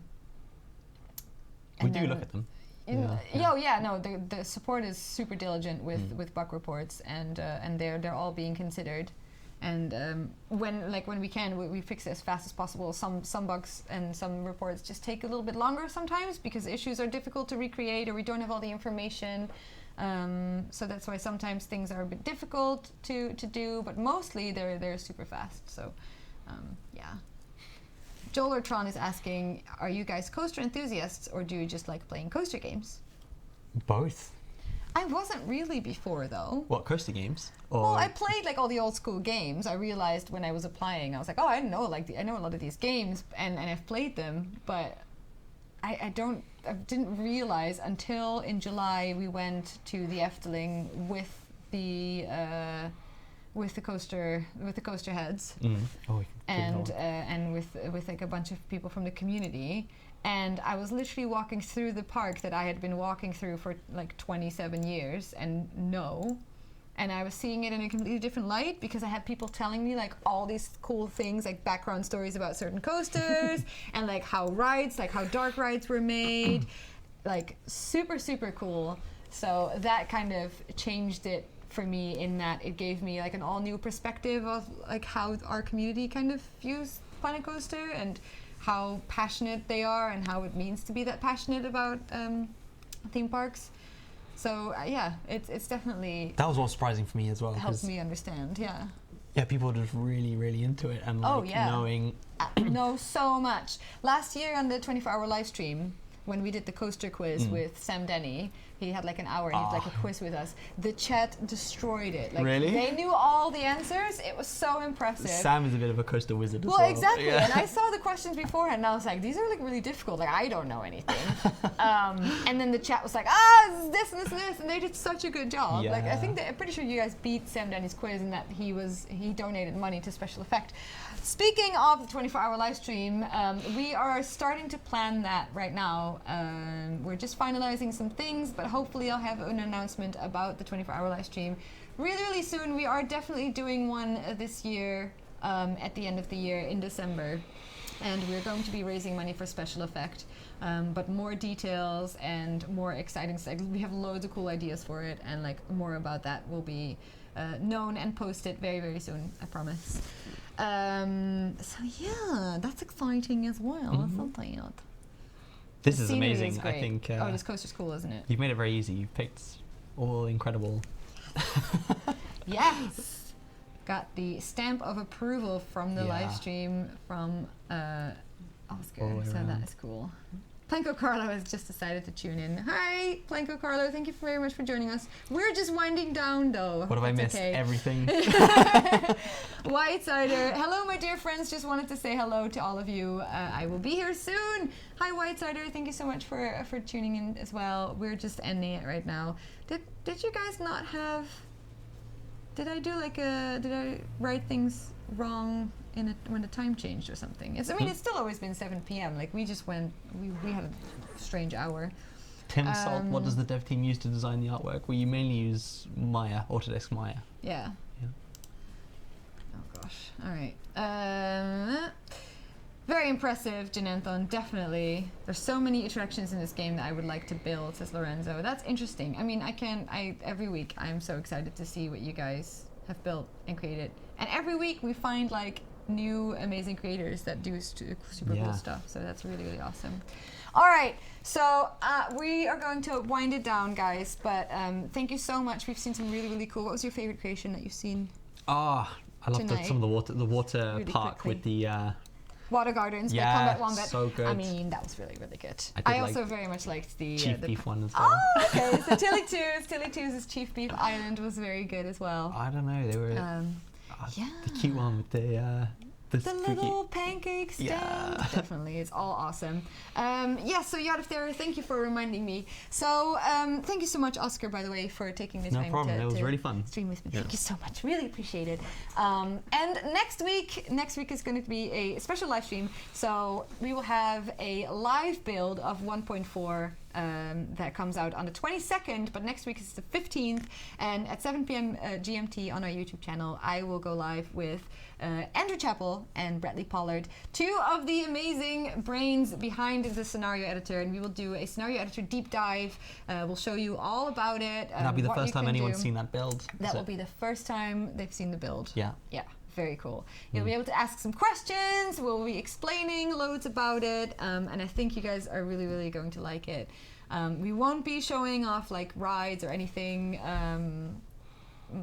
Speaker 5: do look at them.
Speaker 4: The support is super diligent with bug reports, and they're all being considered. And when we can, we fix it as fast as possible. Some bugs and some reports just take a little bit longer sometimes because issues are difficult to recreate or we don't have all the information. So that's why sometimes things are a bit difficult to do, but mostly they're super fast. So yeah. Jolertron is asking, are you guys coaster enthusiasts or do you just like playing coaster games?
Speaker 5: Both.
Speaker 4: I wasn't really before though.
Speaker 5: What, coaster games?
Speaker 4: Well, I played like all the old school games. I realized when I was applying, I was like, oh, I know a lot of these games, and I've played them, but I didn't realize until in July we went to the Efteling with the with the coaster heads,
Speaker 5: Oh,
Speaker 4: and with like a bunch of people from the community. And I was literally walking through the park that I had been walking through for like 27 years and I was seeing it in a completely different light because I had people telling me like all these cool things, like background stories about certain coasters and like how dark rides were made, like super, super cool. So that kind of changed it for me in that it gave me like an all new perspective of like how our community kind of views Planet Coaster and how passionate they are and how it means to be that passionate about theme parks. So yeah, it's definitely...
Speaker 5: That was what was surprising for me as well.
Speaker 4: Helped me understand, yeah.
Speaker 5: Yeah, people are just really, really into it and like knowing...
Speaker 4: know so much. Last year on the 24-hour live stream, when we did the coaster quiz with Sam Denny, he had like an hour and he did like a quiz with us. The chat destroyed it. Like,
Speaker 5: really?
Speaker 4: They knew all the answers. It was so impressive.
Speaker 5: Sam is a bit of a coaster wizard as well.
Speaker 4: Well, exactly.
Speaker 5: Yeah.
Speaker 4: And I saw the questions beforehand and I was like, these are like really difficult. Like, I don't know anything. And then the chat was like, this and this and this. And they did such a good job.
Speaker 5: Yeah.
Speaker 4: Like, I think I'm pretty sure you guys beat Sam Denny's quiz in that he donated money to Special Effect. Speaking of the 24-hour live stream, we are starting to plan that right now. We're just finalizing some things, but hopefully I'll have an announcement about the 24-hour live stream really, really soon. We are definitely doing one this year at the end of the year in December. And we're going to be raising money for Special Effect. But more details and more exciting stuff. We have loads of cool ideas for it, and like more about that will be known and posted very, very soon, I promise. So yeah, that's exciting as well. Something else.
Speaker 5: This is amazing. I think.
Speaker 4: This coaster's cool, isn't it?
Speaker 5: You've made it very easy. You've picked all incredible.
Speaker 4: Yes. Got the stamp of approval from the live stream from Oscar. So that is cool. Planko Carlo has just decided to tune in. Hi, Planko Carlo. Thank you very much for joining us. We're just winding down, though.
Speaker 5: What have I missed? Okay. Everything.
Speaker 4: White Cider. Hello, my dear friends. Just wanted to say hello to all of you. I will be here soon. Hi, White Cider. Thank you so much for tuning in as well. We're just ending it right now. Did you guys not have... Did I write things wrong when the time changed or something? It's still always been 7 p.m. Like we just went, we had a strange hour.
Speaker 5: Tim Salt, what does the dev team use to design the artwork? Well, you mainly use Maya, Autodesk Maya.
Speaker 4: Yeah. Oh gosh. All right. Very impressive, Jananthon, definitely. There's so many attractions in this game that I would like to build, says Lorenzo. That's interesting. I mean, every week I'm so excited to see what you guys have built and created. And every week we find like new amazing creators that do super cool stuff. So that's really, really awesome. All right, so we are going to wind it down, guys. But thank you so much. We've seen some really, really cool. What was your favorite creation that you've seen?
Speaker 5: I love some of the water
Speaker 4: really
Speaker 5: park
Speaker 4: quickly.
Speaker 5: with the
Speaker 4: Water Gardens by Combat Wombat.
Speaker 5: So good.
Speaker 4: I mean, that was really, really good.
Speaker 5: I
Speaker 4: also very much liked the
Speaker 5: Chief Beef one as well.
Speaker 4: Oh, okay. So Tilly 2's Chief Beef Island was very good as well.
Speaker 5: I don't know. They were the cute one with the
Speaker 4: little pancake stand. Yeah. Definitely, it's all awesome. So Yadif, thank you for reminding me. So thank you so much, Oscar, by the way, for taking the time.
Speaker 5: No problem. It was really fun.
Speaker 4: Stream with me. Yeah. Thank you so much. Really appreciate it. And next week is going to be a special live stream. So we will have a live build of 1.4. That comes out on the 22nd, but next week is the 15th, and at 7 p.m. GMT on our YouTube channel, I will go live with Andrew Chappell and Bradley Pollard, two of the amazing brains behind the scenario editor, and we will do a scenario editor deep dive. We'll show you all about it.
Speaker 5: That'll be the first time anyone's seen that build.
Speaker 4: That will be the first time they've seen the build.
Speaker 5: Yeah.
Speaker 4: Yeah. Very cool. You'll be able to ask some questions. We'll be explaining loads about it, and I think you guys are really, really going to like it. We won't be showing off like rides or anything,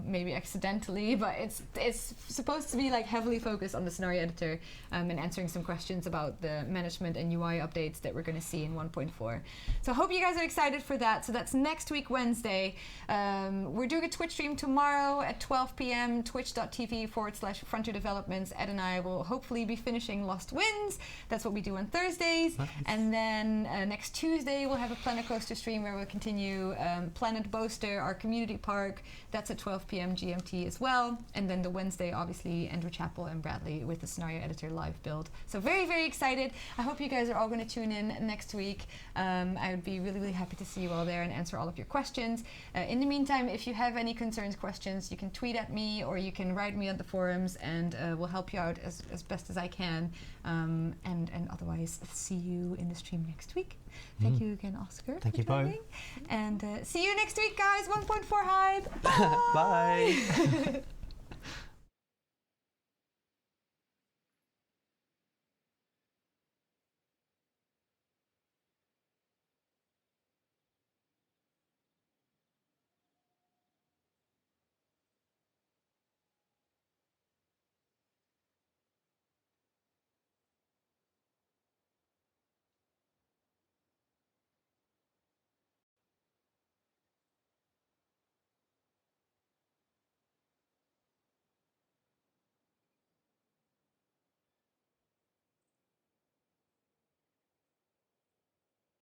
Speaker 4: maybe accidentally, but it's supposed to be like heavily focused on the scenario editor and answering some questions about the management and UI updates that we're going to see in 1.4. So I hope you guys are excited for that. So that's next week, Wednesday. We're doing a Twitch stream tomorrow at 12 p.m. twitch.tv/Frontier Developments. Ed and I will hopefully be finishing Lost Winds. That's what we do on Thursdays. Nice. And then next Tuesday we'll have a Planet Coaster stream where we'll continue Planet Boaster, our community park. That's at 12 12 p.m. GMT as well. And then the Wednesday, obviously, Andrew Chappell and Bradley with the Scenario Editor live build. So very, very excited. I hope you guys are all going to tune in next week. I would be really, really happy to see you all there and answer all of your questions. In the meantime, if you have any concerns, questions, you can tweet at me or you can write me on the forums, and we'll help you out as best as I can. And otherwise, see you in the stream next week. Thank you again, Oscar.
Speaker 5: Thank you, Bo.
Speaker 4: And see you next week, guys. 1.4 Hype.
Speaker 5: Bye.